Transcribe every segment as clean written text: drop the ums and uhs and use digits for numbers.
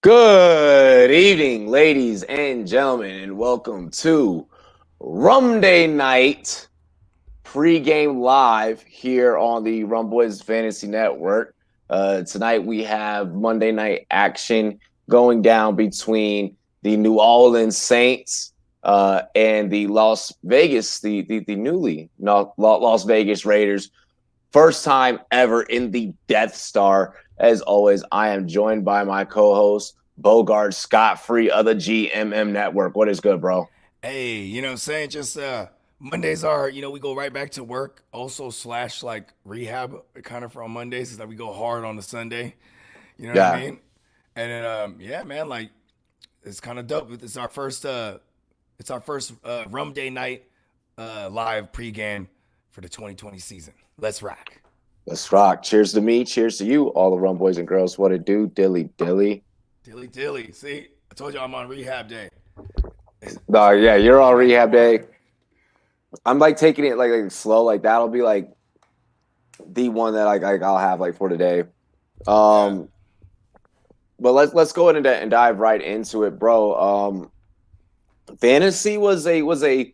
Good evening, ladies and gentlemen, and welcome to Rumday Night pregame live here on the Rumboyz Fantasy Network. Tonight we have Monday night action going down between the New Orleans Saints and the Las Vegas, the newly Las Vegas Raiders. First time ever in the Death Star. As always, I am joined by my co-host, Bogart Scott-Free of the GMM Network. What is good, bro? Hey, you know what I'm saying? Just Mondays are, we go right back to work. Also slash like rehab kind of from Mondays is that we go hard on the Sunday. You know what I Yeah, mean? And then yeah, man, like it's kind of dope. It's our first Rumday Night live pregame for the 2020 season. Let's rock. let's rock. Cheers to me. Cheers to you, all the Rum boys and girls. What it do? Dilly dilly. Dilly dilly. See, I told you I'm on rehab day. No, yeah, you're on Rehab rehab day. hard. I'm like taking it like slow. Like that'll be like the one that I'll have like for today. Yeah. Um, but let's go ahead and dive right into it, bro. Fantasy was a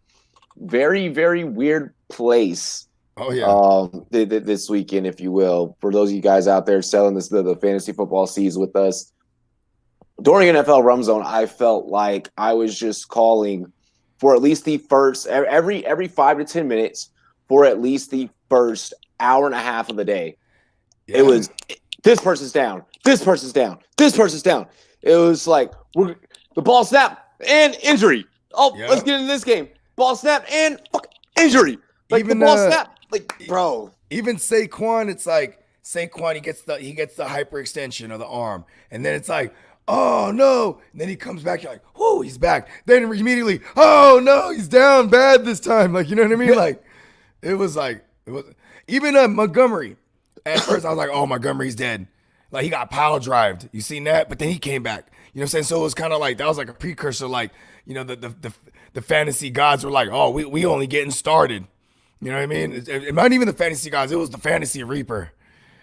very weird place Oh yeah. this weekend, if you will. For those of you guys out there selling the fantasy football season with us during NFL Rum Zone, I felt like I was just calling for at least the first every 5 to 10 minutes for at least the first hour and a half of the day. It Yeah. was this person's down, this person's down, this person's down. It was like the ball snap and injury. Oh, let's Yeah. get into this game. Ball snap and injury. Like the Even ball snap, like bro. even Saquon, it's like Saquon, he gets the hyperextension of the arm, and then it's like, oh no, and then he comes back, you're like, whoo, he's back. Then immediately, oh no, he's down bad this time. Like, you know what I mean? Like, it was even Montgomery. At first, I was like, oh, Montgomery's dead. Like he got pile drived. You seen that? But then he came back. You know what I'm saying? So it was kind of like that was like a precursor. Like, the fantasy gods were like, oh, we only getting started. You know what I mean? It not even the fantasy gods. It was the fantasy reaper.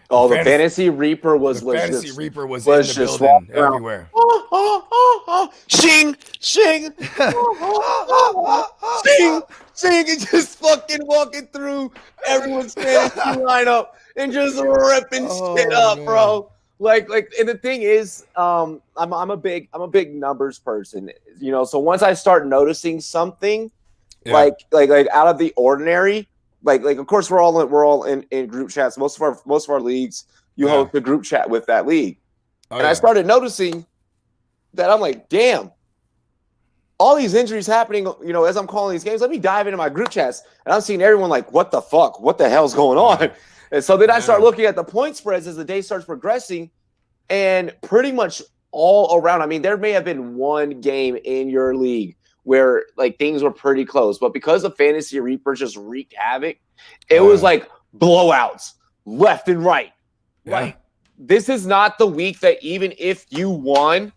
The Oh, the fantasy, fantasy reaper the was fantasy just reaper was in was the just building walking around. everywhere. Shing, shing, shing, shing, and just fucking walking through everyone's fantasy lineup and just ripping shit Oh up, man. bro. And the thing is, I'm a big numbers person, So once I start noticing something Yeah. like out of the ordinary, like of course we're all in group chats. Most of our leagues, you Yeah. host a group chat with that league, Oh and I yeah. started noticing that I'm like, damn, all these injuries happening, as I'm calling these games. Let me dive into my group chats, and I'm seeing everyone like, what the fuck? What the hell's going Yeah. on? And so then I start Yeah. looking at the point spreads as the day starts progressing, and pretty much all around. I mean, there may have been one game in your league where like things were pretty close, but because the fantasy reaper just wreaked havoc, it Oh was yeah. like blowouts left and right. Yeah. Like this is not the week that even if you won,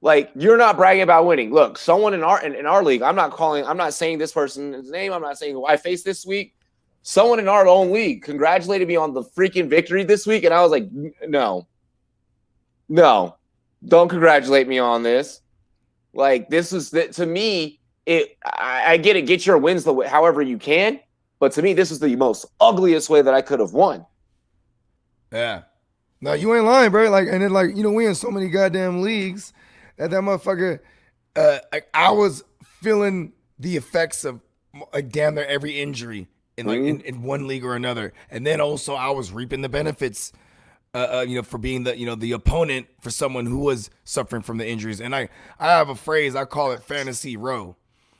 like you're not bragging about winning. Look, someone in our league, I'm not saying this person's name, I'm not saying who I faced this week. Someone in our own league congratulated me on the freaking victory this week, and I was like, no, no, don't congratulate me on this. Like this was to me. I get it. Get your wins however you can, but to me, this was the most ugliest way that I could have won. Yeah. No, you ain't lying, bro. Like, and then like, we in so many goddamn leagues that motherfucker, I was feeling the effects of like damn near every injury in like Mm-hmm. in one league or another, and then also I was reaping the benefits, for being the opponent for someone who was suffering from the injuries. And I have a phrase I call it fantasy row.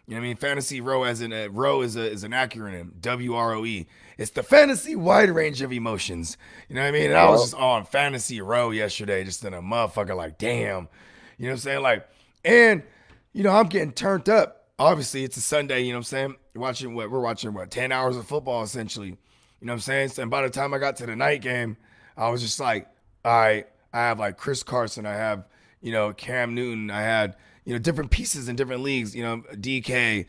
You know what I mean? Fantasy row, as in a row, is an acronym, WROE. It's the fantasy wide range of emotions. You know what I mean? And I was Yep. just on fantasy row yesterday, just in a motherfucker, like, damn. You know what I'm saying? Like, and, I'm getting turned up. Obviously, it's a Sunday, you know what I'm saying? We're watching 10 hours of football, essentially. You know what I'm saying? So, and by the time I got to the night game, I was just like, all right, I have like Chris Carson, I have, Cam Newton, I had, different pieces in different leagues, DK,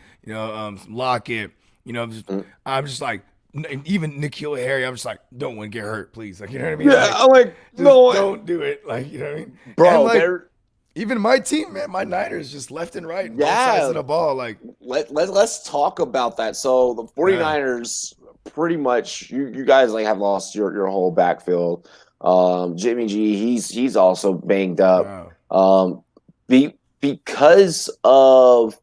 Lockett, Mm. I'm just like, even Nikhil Harry, I'm just like, don't want to get hurt, please. Like, you know what I mean? Yeah, Like, I'm like, just no, don't do it. Like, you know what I mean? And bro. like, Even my team, man, my Niners just left and right, both sides Yeah, of the ball. Like, let's talk about that. So the yeah, 49ers pretty much you guys like have lost your whole backfield. Jimmy G, he's also banged up. yeah. Um, because of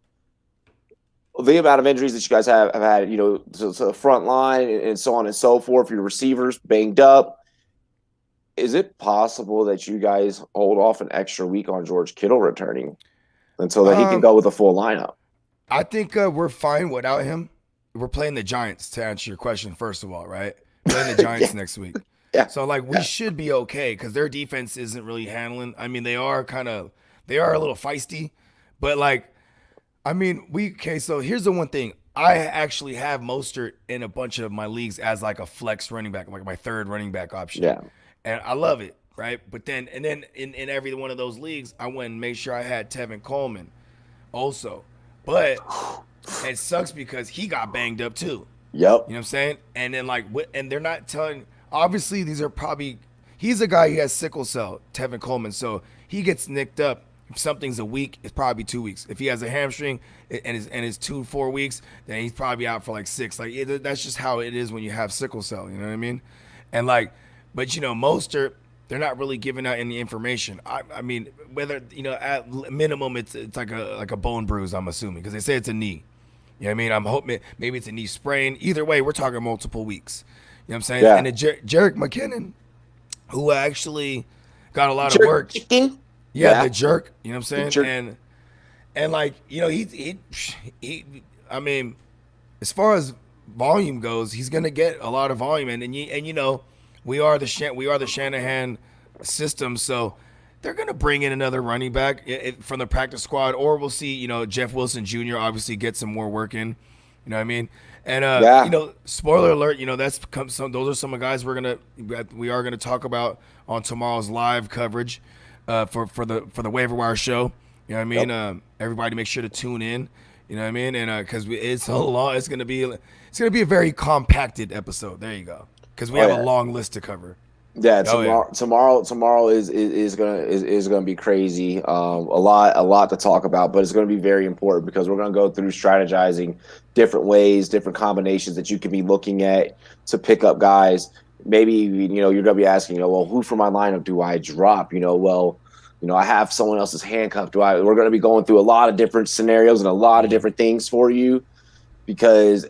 the amount of injuries that you guys have had, to the front line and so on and so forth, your receivers banged up. Is it possible that you guys hold off an extra week on George Kittle returning until that he can Um, go with a full lineup? I think we're fine without him. We're playing the Giants to answer your question, first of all, right? Playing the Yeah, Giants next week. yeah, So like we yeah. should be okay because their defense isn't really handling. I mean, they are a little feisty, but like I mean, okay, so here's the one thing. I actually have Mostert in a bunch of my leagues as like a flex running back, like my third running back option. Yeah. And I love it, right? But then in every one of those leagues, I went and made sure I had Tevin Coleman also. But it sucks because he got banged up too. Yep. You know what I'm saying? And then and they're not telling. Obviously, these are probably. He's a guy who has sickle cell, Tevin Coleman. So he gets nicked up. If something's a week, it's probably 2 weeks. If he has a hamstring and is 4 weeks, then he's probably out for like 6. Like that's just how it is when you have sickle cell. You know what I mean? And like, but Mostert, they're not really giving out any information. I mean, whether at minimum it's like a bone bruise. I'm assuming because they say it's a knee. You know what I mean? I'm hoping maybe it's a knee sprain. Either way, we're talking multiple weeks. You know what I'm saying? Yeah. And Jerick McKinnon, who actually got a lot of Jerk work. chicken. Yeah, Yeah. the jerk. You know what I'm saying? Jerk. And like he. I mean, as far as volume goes, he's gonna get a lot of volume, and we are the Shanahan system, so they're gonna bring in another running back from the practice squad, or we'll see. Jeff Wilson Jr. obviously get some more work in. You know what I mean? And Yeah. spoiler alert. Those are some of the guys we are gonna talk about on tomorrow's live coverage for the waiver wire show. You know what I mean? Yep. Everybody make sure to tune in. You know what I mean? And because it's so long, it's gonna be a very compacted episode. There you go. Because we Oh, have yeah. a long list to cover. Yeah, Oh yeah. tomorrow is gonna be crazy. A lot to talk about, but it's gonna be very important because we're gonna go through strategizing different ways, different combinations that you could be looking at to pick up guys. Maybe you're gonna be asking, well, who from my lineup do I drop? I have someone else's handcuff. We're gonna be going through a lot of different scenarios and a lot of different things for you because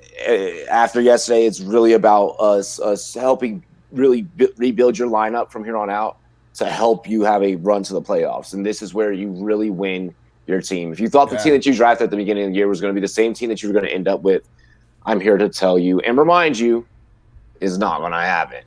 after yesterday, it's really about us helping really rebuild your lineup from here on out to help you have a run to the playoffs. And this is where you really win your team. If you thought the team Yeah. that you drafted at the beginning of the year was going to be the same team that you were going to end up with, I'm here to tell you and remind you is not going to happen.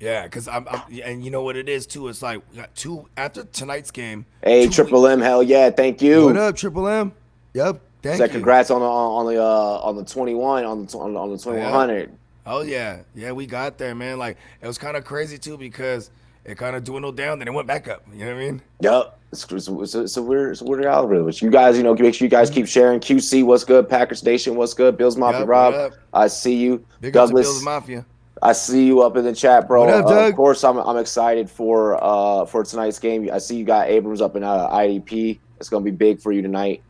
Yeah, because and you know what it is too. It's like we got two after tonight's game. Hey, 2 Triple weeks. M, hell yeah, thank you. What up, Triple M? Yep, thank you. Congrats on the 21 on the 2100. Oh yeah, we got there, man. Like it was kind of crazy too because it kind of dwindled down, then it went back up. You know what I mean? Yep. So we're the algorithm. You guys, make sure you guys keep sharing. QC, what's good? Packers Nation, what's good? Bills Mafia, Yep, Rob, what up? I see you. Big up to Douglas, Bills Mafia. I see you up in the chat, bro. What up, Of Doug? course, I'm excited for tonight's game. I see you got Abrams up in IDP. It's gonna be big for you tonight.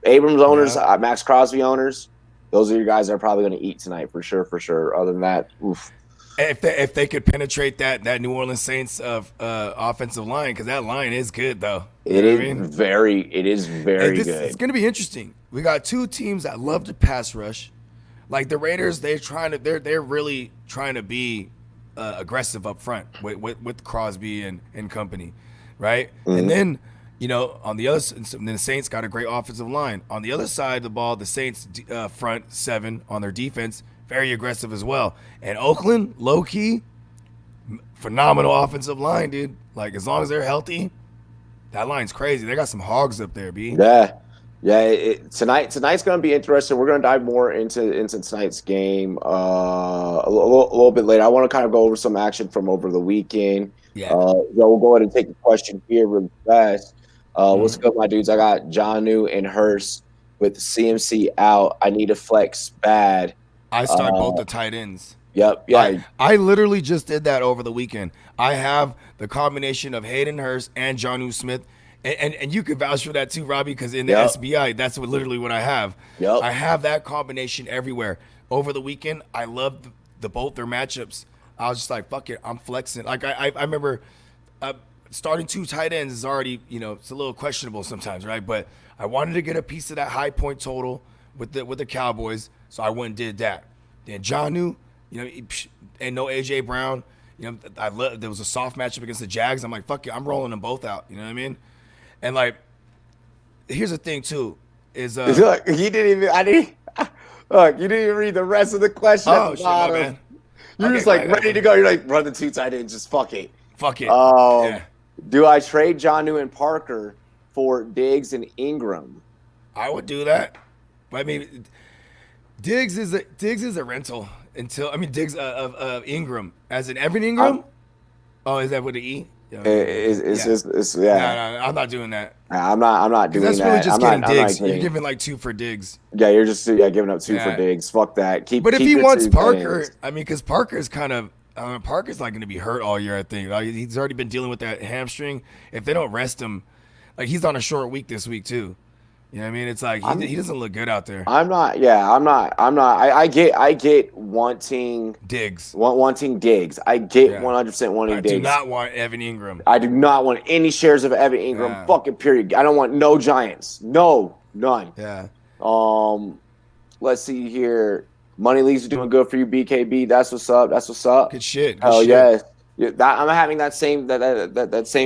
Abrams owners, Yeah. Max Crosby owners. Those are your guys that are probably going to eat tonight for sure. Other than that, oof. If they could penetrate that New Orleans Saints of offensive line, because that line is good though. You It know is what I mean? very It's good. going to be interesting. We got two teams that love to pass rush. Like the Raiders, they're really trying to be aggressive up front with Crosby and company, right? Mhm. And then on the other, then the Saints got a great offensive line. On the other side of the ball, the Saints front seven on their defense, very aggressive as well. And Oakland, low key, phenomenal offensive line, dude. Like as long as they're healthy, that line's crazy. They got some hogs up there, B. Yeah. Tonight's going to be interesting. We're going to dive more into tonight's game a little bit later. I want to kind of go over some action from over the weekend. Yeah. We'll go ahead and take a question here really fast. What's good, my dudes? I got Jonnu and Hurst with CMC out. I need a flex bad. I start both the tight ends. Yep. Yeah. I literally just did that over the weekend. I have the combination of Hayden Hurst and Jonnu Smith And you could vouch for that too, Robbie, because in the Yep. SBI, that's literally what I have. Yep. I have that combination everywhere. Over the weekend, I loved both their matchups. I was just like, fuck it, I'm flexing. Like I remember starting 2 tight ends is already, it's a little questionable sometimes, right? But I wanted to get a piece of that high point total with the Cowboys, so I went and did that. Then Jonnu, and no AJ Brown. There was a soft matchup against the Jags. I'm like, fuck it, I'm rolling them both out. You know what I mean? And like, here's the thing too, is Look, you didn't even read the rest of the question. oh shit, my bad. You're just like ready to go. You're like, run the 2 tight ends, just fuck it. Fuck it. Yeah. Do I trade Jonnu and Parker for Diggs and Ingram? I would do that. But I mean, Diggs is a rental until Diggs of Ingram as in Evan Ingram. Is that with the E? Yeah. No, I'm not doing that. I'm not doing that. That's really just getting Diggs. You're giving like 2 for Diggs. Yeah, you're just giving up 2 for Diggs. Fuck that. But if he wants Parker, because Parker's kind of Parker's not going to be hurt all year. I think he's already been dealing with that hamstring. If they don't rest him, like he's on a short week this week too. You know what I mean? It's like he doesn't look good out there. I'm not. I get wanting Diggs. Wanting Diggs. I get 100% wanting Diggs. I do not want Evan Ingram. I do not want any shares of Evan Ingram. Yeah. Fucking period. I don't want no Giants. No, none. Yeah. Let's see here. Money leagues are doing good for you, BKB. That's what's up. Good shit. Hell yes. Yeah, I'm having that same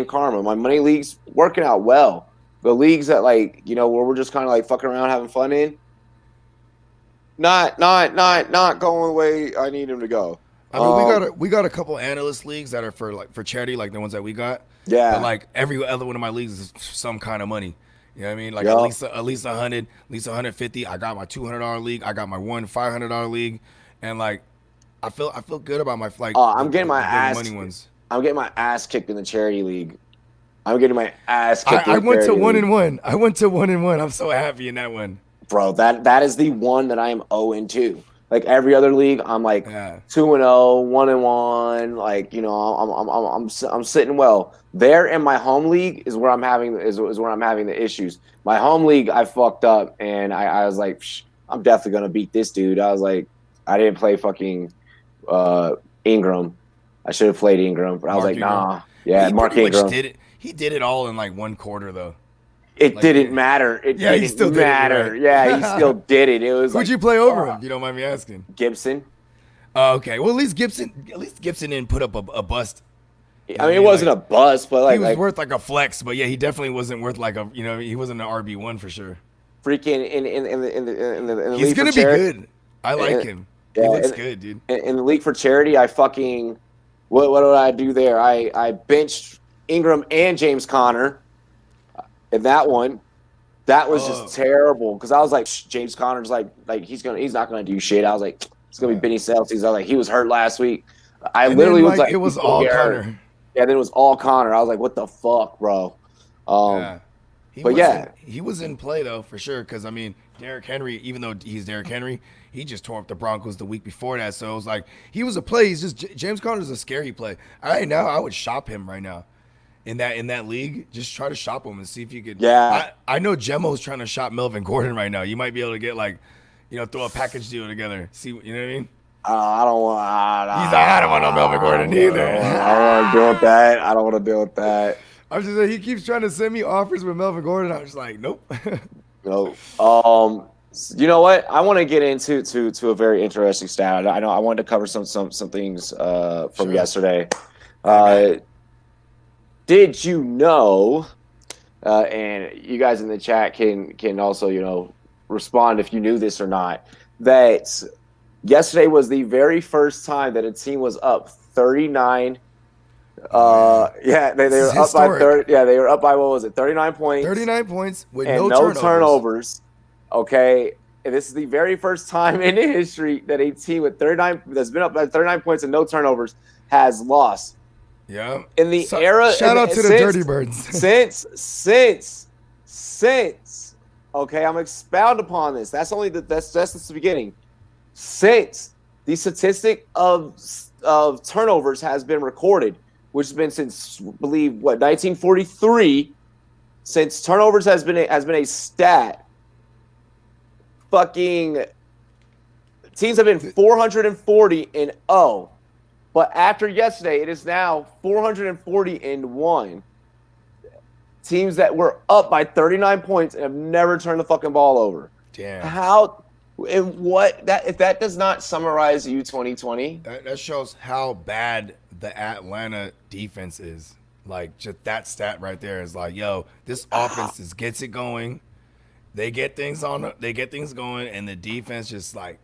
karma. My money leagues working out well. The leagues that where we're just kind of like fucking around having fun in, not going the way I need them to go. I mean, we got a couple analyst leagues that are for charity, like the ones that we got. Yeah. But like every other one of my leagues is some kind of money. You know what I mean? Like at least 100, at least 150. I got my $200 league. I got my $500 league, and like I feel good about my like. I'm getting my ass. Money ones. I'm getting my ass kicked in the charity league. I'm getting my ass kicked. I went to 1-1. I went to 1-1. I'm so happy in that one. Bro, that is the one that I am 0-2. Like every other league, I'm like 2-0, 1-1. Like I'm sitting well. There in my home league is where I'm having the issues. My home league, I fucked up, and I was like, I'm definitely gonna beat this dude. I was like, I didn't play fucking Ingram. I should have played Ingram, but I was like, nah. Yeah, Mark Ingram. He did it all in like 1 quarter though. It didn't matter. He still matter. Did it, right? Yeah, he still did it. It was. Who'd you play over him? If you don't mind me asking. Gibson. Oh, okay. Well, at least Gibson didn't put up a bust. I mean, it wasn't a bust, but he was worth like a flex. But yeah, he definitely wasn't worth like a. He wasn't an RB1 for sure. Freaking in the he's gonna be good. I like him. He looks good, dude. In the league for charity, I fucking what did I do there? I benched Ingram and James Conner. In that one, that was just terrible because I was like, James Conner's like he's not gonna do shit. I was like, it's gonna be Benny Celtics. I was like, he was hurt last week. Literally was like, it was all Conner. Yeah, then it was all Conner. I was like, what the fuck, bro? He was in play though for sure because I mean, Derrick Henry, even though he's Derrick Henry, he just tore up the Broncos the week before that. So it was like he was a play. He's just James Conner's a scary play. Right now, I would shop him right now. In that league, just try to shop him and see if you could. Yeah, I know Gemmo's trying to shop Melvin Gordon right now. You might be able to get throw a package deal together. See, you know what I mean? I don't want. I don't want no Melvin Gordon either. I don't want to deal with that. I don't want to deal with that. I'm just saying, he keeps trying to send me offers with Melvin Gordon. I'm just like, nope. Nope. You know what? I want to get into a very interesting stat. I know I wanted to cover some things from yesterday. Did you know, and you guys in the chat can also, respond if you knew this or not, that yesterday was the very first time that a team was up 39. They were up by 30. Yeah, they were up by, what was it, 39 points? 39 points with and no turnovers. Okay. And this is the very first time in history that a team with 39 that's been up by 39 points and no turnovers has lost. Yeah. In the era. Shout out to the Dirty Birds. Since. Okay, I'm expound upon this. That's the beginning. Since the statistic of turnovers has been recorded, which has been since, I believe, 1943. since turnovers has been a stat, fucking teams have been 440-0. But after yesterday, it is now 440-1. Teams that were up by 39 points and have never turned the fucking ball over. Damn. How and what that if that does not summarize you 2020? That shows how bad the Atlanta defense is. Like, just that stat right there is like, yo, this offense just gets it going. They get things going, and the defense just like,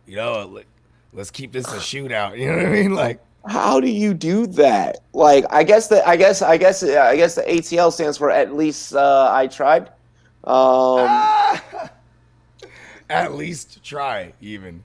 let's keep this a shootout. You know what I mean? Like, how do you do that? Like, I guess the ATL stands for at least I tried. At least try, even.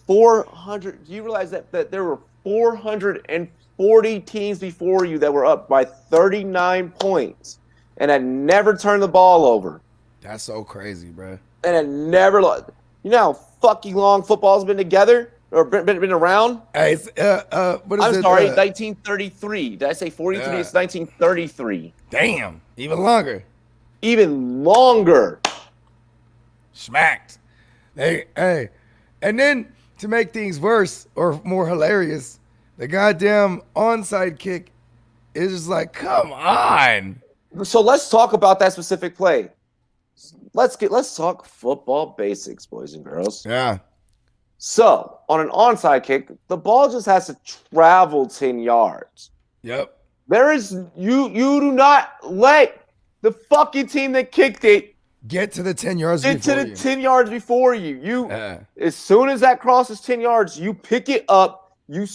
400. Do you realize that there were 440 teams before you that were up by 39 points and had never turned the ball over? That's so crazy, bro. And had never, you know how fucking long football's been together or been around? Hey, what is I'm sorry, 1933. Did I say 43? It's 1933. Damn, even longer. Even longer. Smacked. Hey, and then to make things worse or more hilarious, the goddamn onside kick is just like, come on. So let's talk about that specific play. Let's talk football basics, boys and girls. Yeah. So on an onside kick, the ball just has to travel 10 yards. Yep. You do not let the fucking team that kicked it get to the 10 yards Get before to the you. 10 yards before you. As soon as that crosses 10 yards, you pick it up. You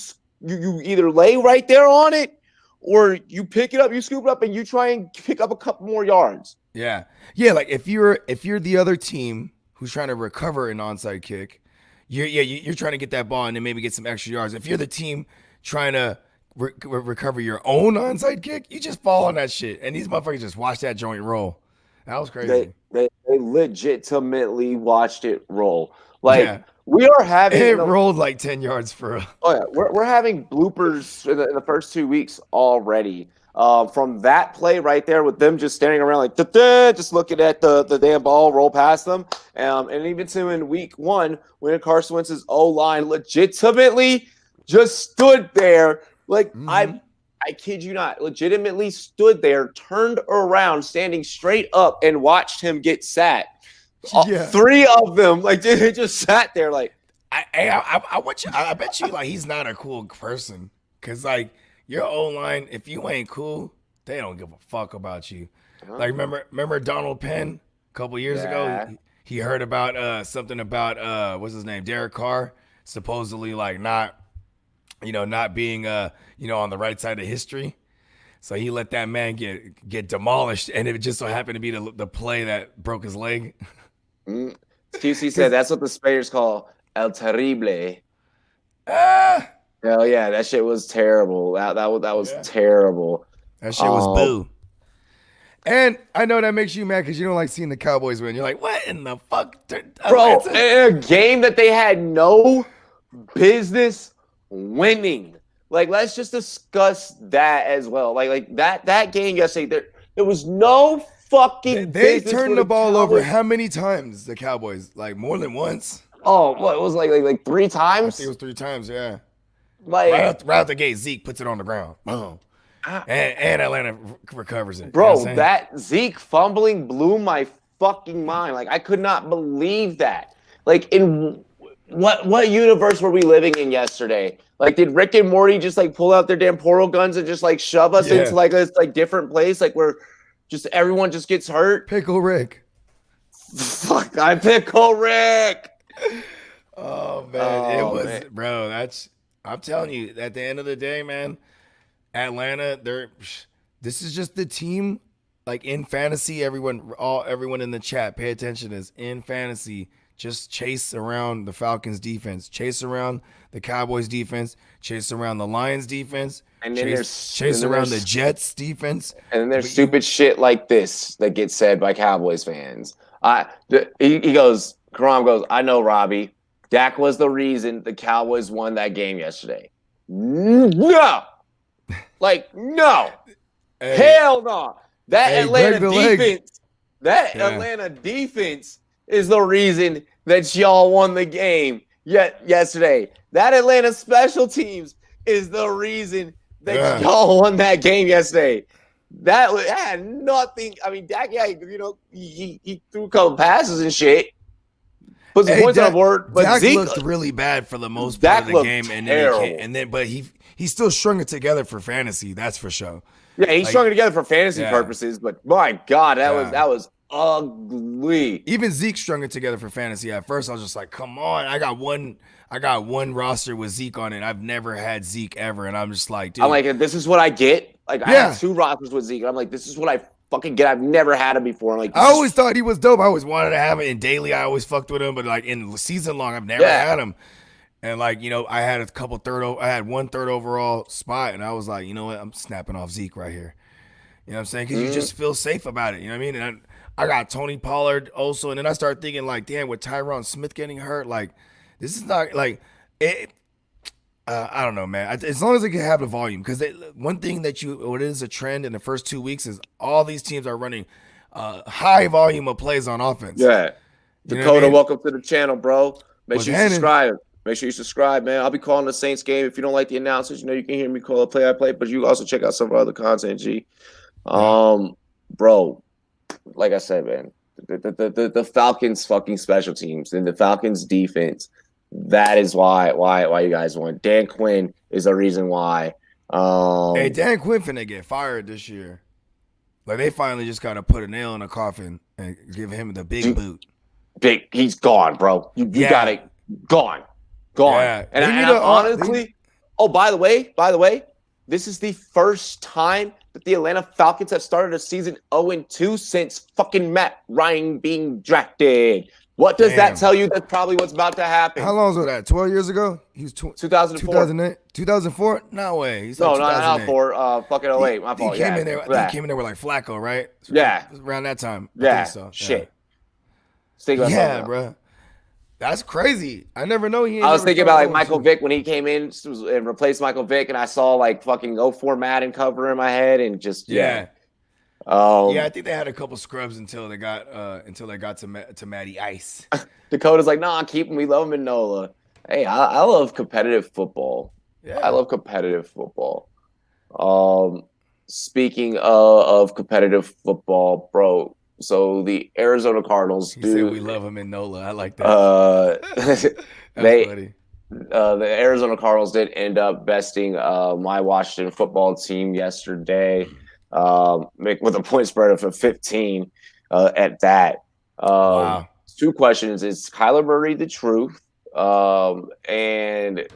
either lay right there on it, or you pick it up, you scoop it up, and you try and pick up a couple more yards. Yeah. Like if you're the other team who's trying to recover an onside kick, you're trying to get that ball and then maybe get some extra yards. If you're the team trying to recover your own onside kick, you just fall on that shit, and these motherfuckers just watch that joint roll. That was crazy. They legitimately watched it roll. Like, we are having it rolled like 10 yards for a... Oh yeah, we're having bloopers in the first 2 weeks already. From that play right there with them just standing around like just looking at the damn ball roll past them. And even to in week 1 when Carson Wentz's O-line legitimately just stood there like I kid you not, legitimately stood there, turned around, standing straight up, and watched him get sacked. 3 of them, like, they just sat there, like. I bet you, like, he's not a cool person, cause like your O-line, if you ain't cool, they don't give a fuck about you. Like, remember Donald Penn a couple years ago? He heard about something about what's his name, Derek Carr, supposedly like not being on the right side of history. So he let that man get demolished, and it just so happened to be the play that broke his leg. QC said that's what the Spaniards call El Terrible. Hell yeah, that shit was terrible. That was terrible. That shit was boo. And I know that makes you mad because you don't like seeing the Cowboys win. You're like, what in the fuck? Bro, in a game that they had no business winning. Like, let's just discuss that as well. Like that game yesterday, there was no fucking They turned the ball over how many times, the Cowboys? Like, more than once? Oh, what, it was like 3 times? I think it was 3 times, yeah. Like, right out the gate, Zeke puts it on the ground. Boom. And Atlanta recovers it. Bro, that Zeke fumbling blew my fucking mind. Like, I could not believe that. Like, in what universe were we living in yesterday? Like, did Rick and Morty just like pull out their damn portal guns and just like shove us into like a different place, like where just everyone just gets hurt? Pickle Rick. Fuck, I Pickle Rick. Oh man, bro. I'm telling you, at the end of the day, man, Atlanta, this is just the team. Like, in fantasy, everyone in the chat, pay attention to this. In fantasy, just chase around the Falcons defense, chase around the Cowboys defense, chase around the Lions defense, and then chase around the Jets defense. And then there's stupid shit like this that gets said by Cowboys fans. Karam goes, I know, Robbie. Dak was the reason the Cowboys won that game yesterday. No. Like, no. Hey. Hell no. That Hey, Atlanta Greg the Leg. defense, that Yeah. Atlanta defense is the reason that y'all won the game yesterday. That Atlanta special teams is the reason that Yeah. y'all won that game yesterday. That had nothing. I mean, Dak, yeah, he threw a couple passes and shit, put some points on the board, but Dak Zeke looked really bad for the most Dak part of the looked game, terrible. but he still strung it together for fantasy. That's for sure. Yeah, he strung it together for fantasy Yeah. purposes, but my God, that Yeah. was ugly. Even Zeke strung it together for fantasy. At first, I was just like, "Come on!" I got one roster with Zeke on it. I've never had Zeke ever, and I'm just like, dude. I'm like, this is what I get. Like, I Yeah. had 2 rosters with Zeke. I'm like, this is what I fucking get. I've never had him before. I'm like, I always thought he was dope. I always wanted to have it in daily. I always fucked with him, but like in season long, I've never had him. And like, you know, I had I had 1 third overall spot, and I was like, you know what, I'm snapping off Zeke right here. You know what I'm saying? Because you just feel safe about it. You know what I mean? And I got Tony Pollard also, and then I started thinking like, damn, with Tyron Smith getting hurt, like this is not like it. I don't know, man. As long as they can have the volume, because one thing what is a trend in the first 2 weeks is all these teams are running high volume of plays on offense. Yeah. You know Dakota, what I mean? welcome to the channel, bro. Make sure you Hannon. subscribe. Make sure you subscribe, man. I'll be calling the Saints game. If you don't like the announcers, you know you can hear me call it play-by-play, but you also check out some of our other content, G. Bro, like I said, man, the Falcons fucking special teams and the Falcons defense, that is why you guys won. Dan Quinn is the reason why. Hey, Dan Quinn finna get fired this year. Like they finally just gotta put a nail in a coffin and give him the big boot. He's gone, bro. You got it. Gone. Yeah. And honestly, by the way, this is the first time that the Atlanta Falcons have started a season 0-2 since fucking Matt Ryan being drafted. What does that tell you? That's probably what's about to happen. How long was that? 12 years ago? He was 2004. 2008? 2004? No way. He's like not 4. Fucking 08. My fault. He came in there. He came in there with like Flacco, right? Yeah. Around that time. Yeah. I think so. Shit. Yeah, bro. That's crazy. I never know he. I was thinking about like Michael Vick when he came in and replaced Michael Vick, and I saw like fucking 04 Madden cover in my head, and just yeah, I think they had a couple scrubs until they got to Matty Ice. Dakota's like, nah, keep him. We love him in NOLA. Hey, I love competitive football. Yeah. I love competitive football. Speaking of competitive football, bro. So the Arizona Cardinals said we love him in NOLA. I like that. Funny. The Arizona Cardinals did end up besting my Washington football team yesterday, with a point spread of 15 at that. Wow. 2 questions: is Kyler Murray the truth? And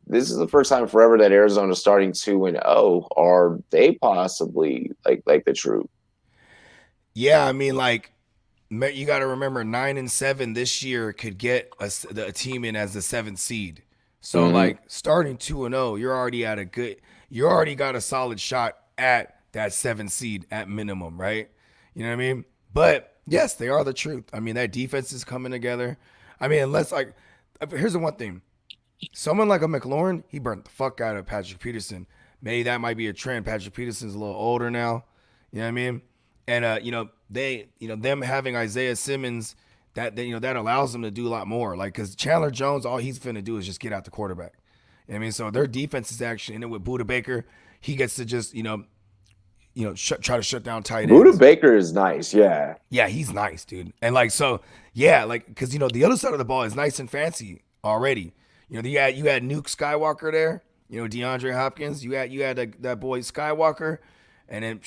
this is the first time forever that Arizona's starting 2-0. Are they possibly like the truth? Yeah, I mean, like, you got to remember 9-7 this year could get a team in as the 7th seed. So, like, starting 2-0, you already got a solid shot at that 7th seed at minimum, right? You know what I mean? But yes, they are the truth. I mean, that defense is coming together. I mean, here's the one thing. Someone like a McLaurin, he burnt the fuck out of Patrick Peterson. Maybe that might be a trend. Patrick Peterson's a little older now. You know what I mean? And them having Isaiah Simmons, that allows them to do a lot more. Like, because Chandler Jones, all he's finna do is just get out the quarterback. You know what I mean, so their defense is actually, and then with Budda Baker, he gets to just try to shut down tight ends. Budda Baker is nice, yeah. Yeah, he's nice, dude. And like so, yeah, like because the other side of the ball is nice and fancy already. You had Nuke Skywalker there. DeAndre Hopkins. You had that boy Skywalker, and then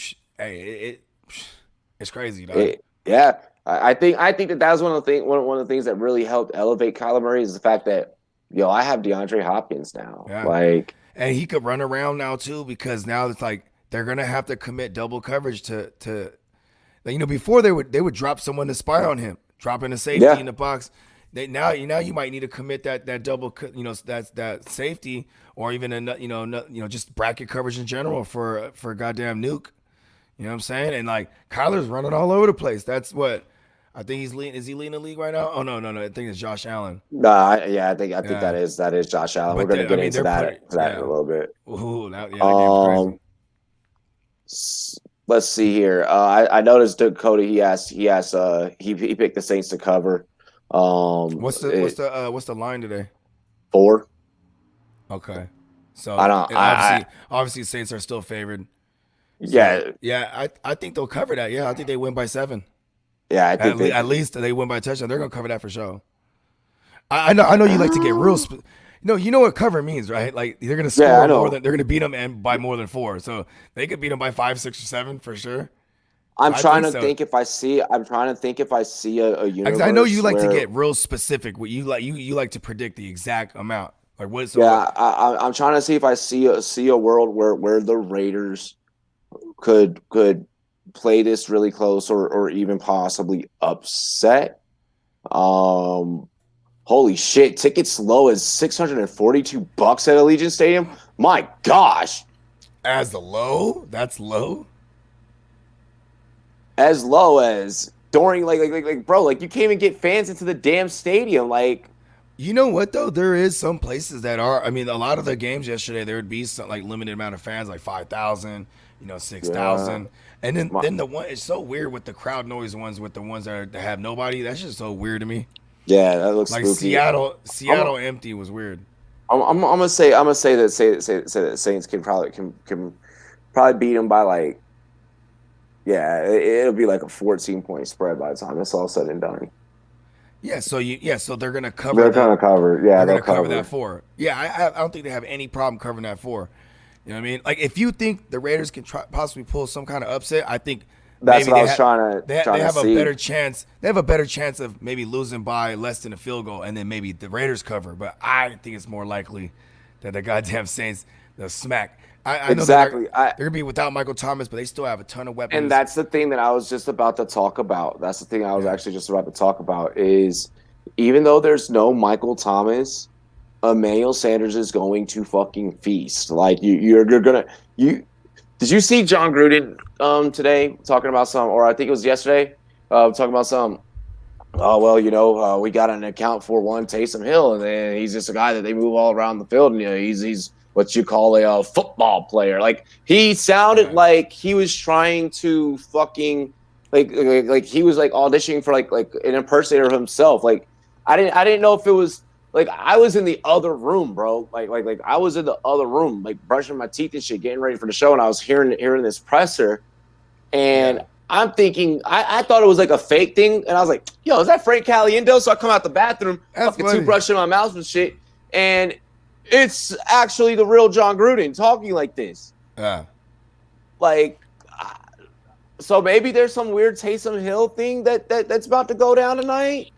it's crazy, dog. Yeah, I think that was one of the things that really helped elevate Kyler Murray is the fact that I have DeAndre Hopkins now. Yeah. And he could run around now too, because now it's like they're gonna have to commit double coverage to before they would drop someone to spy on him, dropping a safety in the box. Now you might need to commit that double that safety, or even just bracket coverage in general for goddamn Nuke. You know what I'm saying? And like Kyler's running all over the place. That's what I think he's leading. Is he leading the league right now? Oh no. I think it's Josh Allen. I think that is Josh Allen. We're gonna get into that in a little bit. Ooh, that game's crazy. let's see here. I noticed Dakota. He picked the Saints to cover. What's the line today? 4. Okay, I so don't. and obviously Saints are still favored. So Yeah, yeah, I think they'll cover that. Yeah, I think they win by 7. yeah. I think At they. least they win by a touchdown. They're gonna cover that for sure. I know you like to get real. No, you know what cover means, right? Like they're gonna Yeah, I score more know. than they're gonna beat them and by more than 4. So they could beat them by 5, 6, or 7 for sure. So I'm I trying think to so. think if I see. I'm trying to think if I see a Because I know you universe like to where. get real specific. What you like, you like to predict the exact amount. Like what? So what? Yeah, I'm trying to see if I see a world where the Raiders could play this really close or even possibly upset. Um, Holy shit! Tickets low as $642 at Allegiant Stadium. My gosh, As the low? That's low. as low as during bro, like you can't even get fans into the damn stadium. Like, You know what though? There is some places that are. I mean, a lot of the games yesterday, there would be some like limited amount of fans, like 5,000, six yeah, thousand, and then my, then the one. It's so weird with the crowd noise ones, with the ones that have nobody. That's just so weird to me. yeah, that looks Like spooky. I'm Seattle empty was weird. I'm gonna say that Saints can probably beat them by like yeah, it'll be like a 14-point spread by the time it's all said and done. So they're gonna cover They're gonna cover. Yeah, they're they'll gonna cover that cover. 4. Yeah, I don't think they have any problem covering that 4. You know what I mean? Like if you think the Raiders can possibly pull some kind of upset, I think That's maybe what I was trying they to have a see. better chance. They have a better chance of maybe losing by less than a field goal, and then maybe the Raiders cover. But I think it's more likely that the goddamn Saints they'll smack. I know that Exactly. they're gonna be without Michael Thomas, but they still have a ton of And weapons. that's the thing that I was just about to talk about. That's the thing I was Yeah, actually just about to talk about is even though there's no Michael Thomas, Emmanuel Sanders is going to fucking feast. Like you're gonna you. Did you see John Gruden today talking about some, or I think it was yesterday, talking about some. Oh well, we got an account for one Taysom Hill, and then he's just a guy that they move all around the field, and he's what you call a football player. Like he sounded yeah. like he was trying to fucking like he was like auditioning for like an impersonator of himself. Like I didn't know if it was like I was in the other room, bro. Like I was in the other room, like brushing my teeth and shit, getting ready for the show, and I was hearing this presser, and Yeah. I'm thinking, I thought it was like a fake thing. And I was like, yo, is that Frank Caliendo? So I come out the bathroom, That's fucking funny. toothbrush in my mouth and shit. And it's actually the real John Gruden talking like this. Yeah. Like, so maybe there's some weird Taysom Hill thing that's about to go down tonight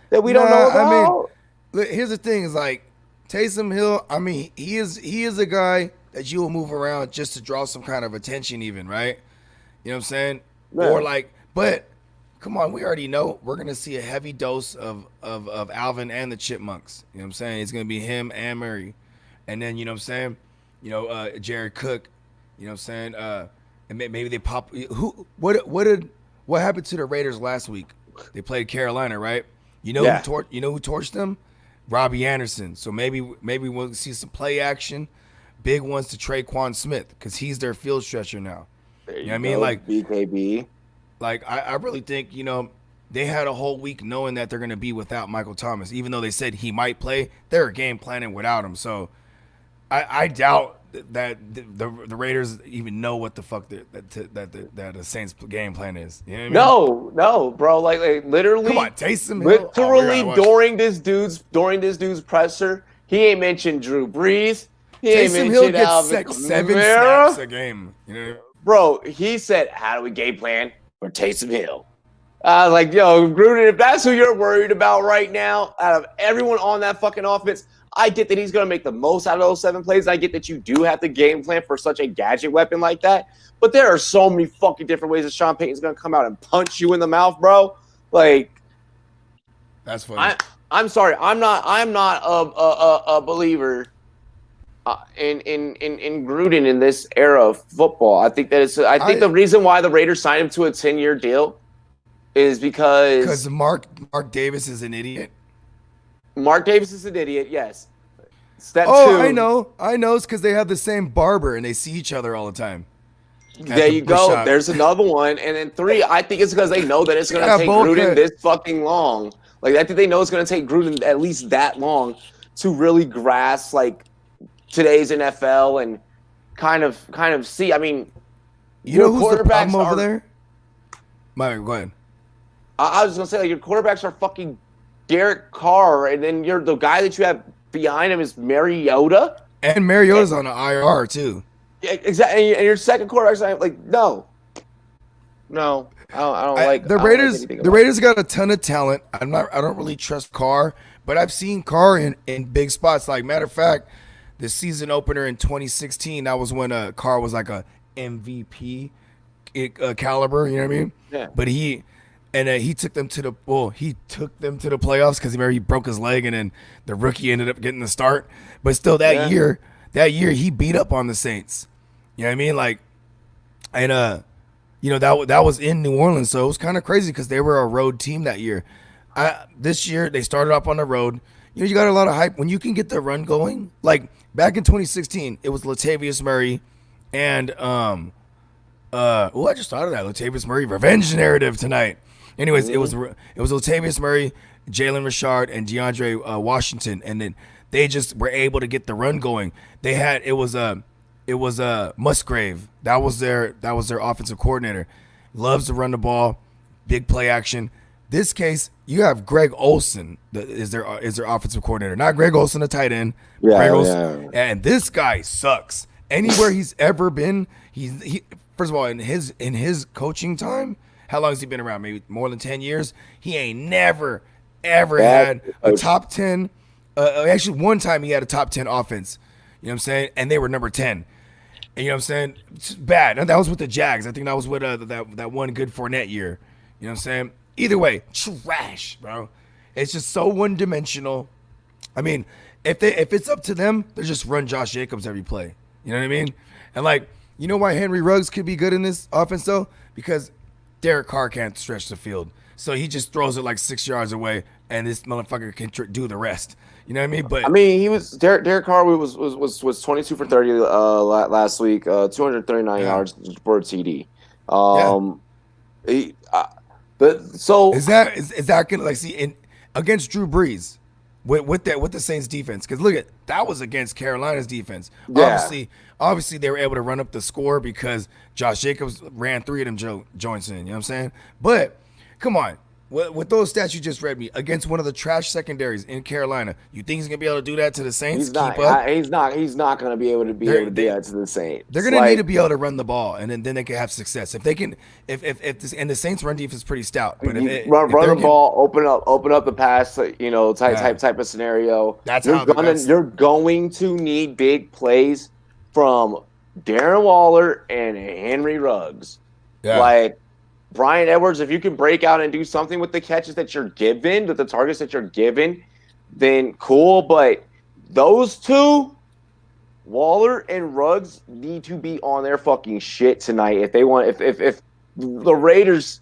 that we don't know Nah, I mean, about. look, here's the thing: is like Taysom Hill. I mean, he is a guy that you will move around just to draw some kind of attention, even right. You know what I'm saying? Or Yeah. like, but come on, we already know we're gonna see a heavy dose of Alvin and the Chipmunks. You know what I'm saying? It's gonna be him and Murray, and then you know what I'm saying. Jared Cook. You know what I'm saying? And maybe they pop. What happened to the Raiders last week? They played Carolina, right? Yeah. You know who torched them? Robbie Anderson. So maybe we'll see some play action, big ones to Traquan Smith because he's their field stretcher now. There You know you what I mean? go, BKB. Like I really think they had a whole week knowing that they're going to be without Michael Thomas, even though they said he might play. They're game planning without him. So I doubt that the Raiders even know what the fuck that the Saints game plan is. You know what I mean? No, bro. Like Come on, literally, Taysom Hill. Oh, we gotta literally watch. during this dude's presser, he ain't mentioned Drew Brees. He ain't Taysom Hill mentioned gets Alvin like 7 snaps Kamara. a game. You know? Bro, he said, "How do we game plan for Taysom Hill?" I was like, yo, Gruden, if that's who you're worried about right now, out of everyone on that fucking offense, I get that he's going to make the most out of those 7 plays. I get that you do have to game plan for such a gadget weapon like that. But there are so many fucking different ways that Sean Payton's going to come out and punch you in the mouth, bro. Like, That's funny. I'm sorry, I'm not a believer in Gruden in this era of football. I think the reason why the Raiders signed him to a 10-year deal is because Mark Davis is an idiot. Mark Davis is an idiot. Yes. Step Oh, two. I know. It's because they have the same barber and they see each other all the time. There you go. There's another one. And then 3, I think it's because they know that it's going to take Gruden this fucking long. Like, I think they know it's going to take Gruden at least that long to really grasp, like, today's NFL and kind of see. I mean, you know who's the problem over there? Go ahead. I was going to say, like, your quarterbacks are fucking Derek Carr, and then the guy that you have behind him is Mariota. And Mariota's on the IR, too. Yeah, exactly. And your second quarterback's like, no, I don't like the Raiders. The Raiders got a ton of talent. I don't really trust Carr, but I've seen Carr in big spots. Like, matter of fact, the season opener in 2016, that was when Carr was like a MVP caliber. You know what I mean? Yeah. But he took them to the playoffs because he broke his leg, and then the rookie ended up getting the start. But still, that year he beat up on the Saints. You know what I mean? Like, and that was in New Orleans, so it was kind of crazy because they were a road team that year. This year they started off on the road. You got a lot of hype when you can get the run going. Like back in 2016, it was Latavius Murray and I just thought of that Latavius Murray revenge narrative tonight. Anyways, it was Latavius Murray, Jalen Richard, and DeAndre Washington, and then they just were able to get the run going. It was Musgrave. That was their offensive coordinator. Loves to run the ball, big play action. This case, you have Greg Olsen that is their offensive coordinator, not Greg Olsen, the tight end. Greg Olsen, and this guy sucks. Anywhere he's ever been, he first of all in his coaching time, how long has he been around? Maybe more than 10 years. He ain't never ever had a top 10. Actually, one time he had a top 10 offense. You know what I'm saying? And they were number 10. And you know what I'm saying? It's bad. And that was with the Jags. I think that was with that one good Fournette year. You know what I'm saying? Either way, trash, bro. It's just so one-dimensional. I mean, if it's up to them, they just run Josh Jacobs every play. You know what I mean? And like, you know why Henry Ruggs could be good in this offense though? Because Derek Carr can't stretch the field, so he just throws it like 6 yards away, and this motherfucker can do the rest. You know what I mean? But I mean, he was Derek Carr was 22 for 30 last week, 239 yards for a TD. Is that gonna like see against Drew Brees with the Saints defense? Because look at that was against Carolina's defense. Yeah. Obviously they were able to run up the score because Josh Jacobs ran 3 of them joints in. You know what I'm saying? But come on. With those stats you just read me against one of the trash secondaries in Carolina, you think he's gonna be able to do that to the Saints? He's not going to be able to do that to the Saints. They're gonna need to be able to run the ball, and then they can have success. If they can, and the Saints' run defense is pretty stout. But run the ball, open up the pass, type of scenario. You're going to need big plays from Darren Waller and Henry Ruggs. Yeah. Like Bryan Edwards, if you can break out and do something with the catches that you're given, with the targets that you're given, then cool. But those two, Waller and Ruggs, need to be on their fucking shit tonight if they want. If the Raiders,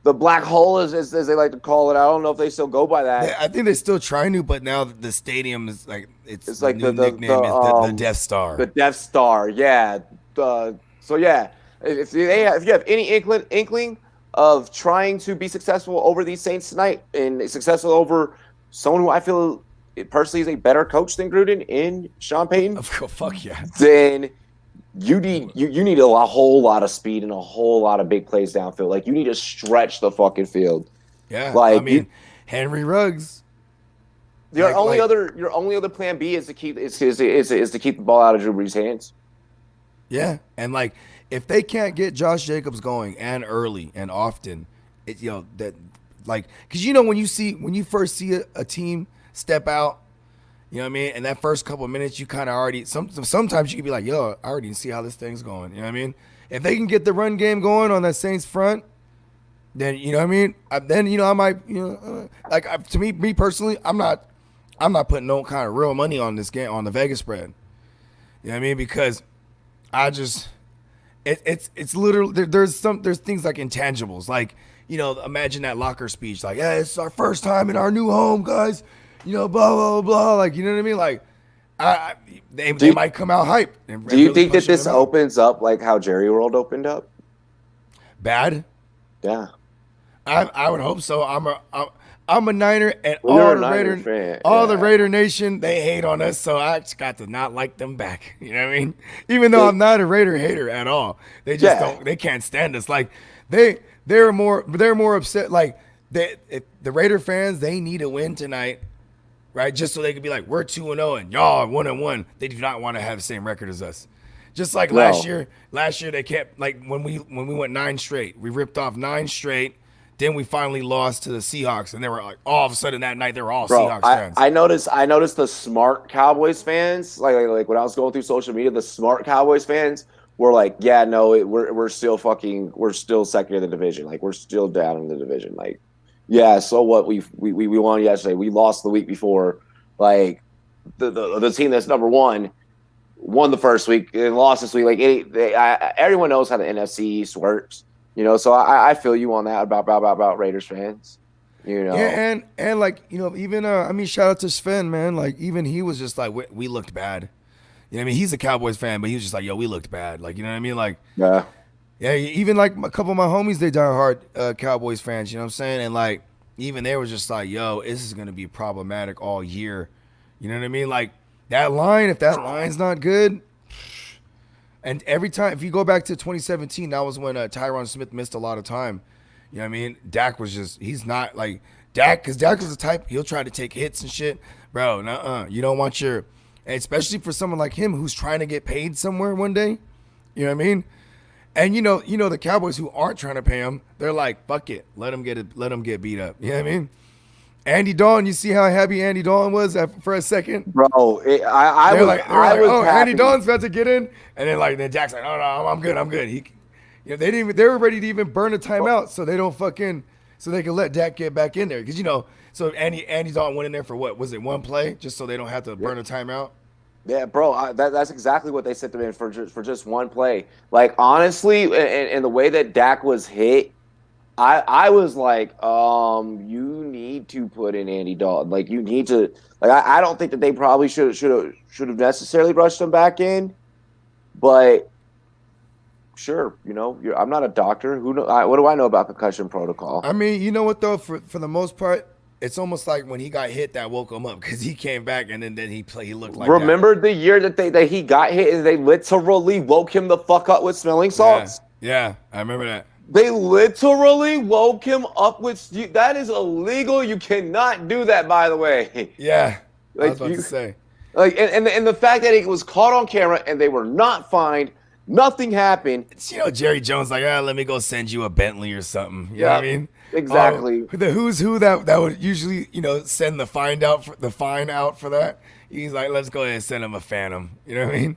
the black hole as they like to call it, I don't know if they still go by that. I think they're still trying to, but now the stadium is like it's like the nickname is the Death Star. The Death Star, yeah. So yeah. If you have any inkling of trying to be successful over these Saints tonight and successful over someone who I feel personally is a better coach than Gruden in Sean Payton, fuck yeah, then you need a whole lot of speed and a whole lot of big plays downfield. Like you need to stretch the fucking field. Yeah, like I mean, Henry Ruggs. Your only other plan B is to keep to keep the ball out of Drew Brees' hands. Yeah, and like. If they can't get Josh Jacobs going and early and often, because when you first see a team step out, you know what I mean, and that first couple of minutes you kind of already sometimes you can be like, yo, I already see how this thing's going. You know what I mean? If they can get the run game going on that Saints front, then you know what I mean. I might to me personally, I'm not putting no kind of real money on this game on the Vegas spread. You know what I mean? Because I just. It's literally there's things like intangibles, like imagine that locker speech, like it's our first time in our new home, guys, blah blah blah, like you know what I mean, like They might come out hype. Do you think that this opens up like how Jerry World opened up? Bad? Yeah. I would hope so. I'm a Niner, and all the Raider Nation, they hate on us, so I just got to not like them back. You know what I mean? Even though I'm not a Raider hater at all, they just don't. They can't stand us. Like they're more upset. Like if the Raider fans, they need a win tonight, right? Just so they could be like, we're 2-0 and y'all are 1-1. They do not want to have the same record as us. Just like last year they kept like when we went 9 straight, we ripped off 9 straight. Then we finally lost to the Seahawks, and they were like, all of a sudden that night they were all Seahawks fans. I noticed the smart Cowboys fans, like when I was going through social media, the smart Cowboys fans were like, yeah, no, we're still second in the division, like we're still down in the division, like, yeah, so what? We won yesterday, we lost the week before, like the team that's number 1 won the first week and lost this week, like everyone knows how the NFC East works. You know, so I feel you on that about Raiders fans. You know, yeah, and like, you know, even I mean, shout out to Sven, man. Like even he was just like, we looked bad. You know what I mean? He's a Cowboys fan, but he was just like, yo, we looked bad. Like, you know what I mean? Like, yeah. Even like a couple of my homies, they diehard Cowboys fans. You know what I'm saying? And like, even they were just like, yo, this is gonna be problematic all year. You know what I mean? Like that line, if that line's not good. And every time, if you go back to 2017, that was when Tyron Smith missed a lot of time. You know what I mean? Dak was just, he's not like Dak, because Dak is the type, he'll try to take hits and shit. Bro, you don't want your, especially for someone like him who's trying to get paid somewhere one day. You know what I mean? And you know the Cowboys who aren't trying to pay him, they're like, fuck it, let him get beat up. You know what I mean? Andy Dalton, you see how happy Andy Dalton was for a second, bro. I was happy. Andy Dalton's about to get in, and then Jack's like, oh no, I'm good. They were ready to even burn a timeout so they can let Dak get back in there, because so Andy Dalton went in there for what was it, 1 play, just so they don't have to burn a timeout. Yeah, bro, that's exactly what they sent them in for just 1 play. Like honestly, and the way that Dak was hit. I was like, you need to put in Andy Dalton. Like, you need to. Like, I don't think that they probably should have necessarily rushed him back in, but sure, I'm not a doctor. What do I know about concussion protocol? I mean, you know what though? For the most part, it's almost like when he got hit that woke him up, because he came back and then he looked like. Remember the year that he got hit and they literally woke him the fuck up with smelling salts? Yeah, I remember that. They literally woke him up with that is illegal. You cannot do that, by the way. Yeah, like, I was about to say. Like, and the fact that it was caught on camera and they were not fined, nothing happened. It's, Jerry Jones like, let me go send you a Bentley or something. You know what I mean? Exactly. The who's who that would usually send the fine out for that. He's like, let's go ahead and send him a Phantom. You know what I mean?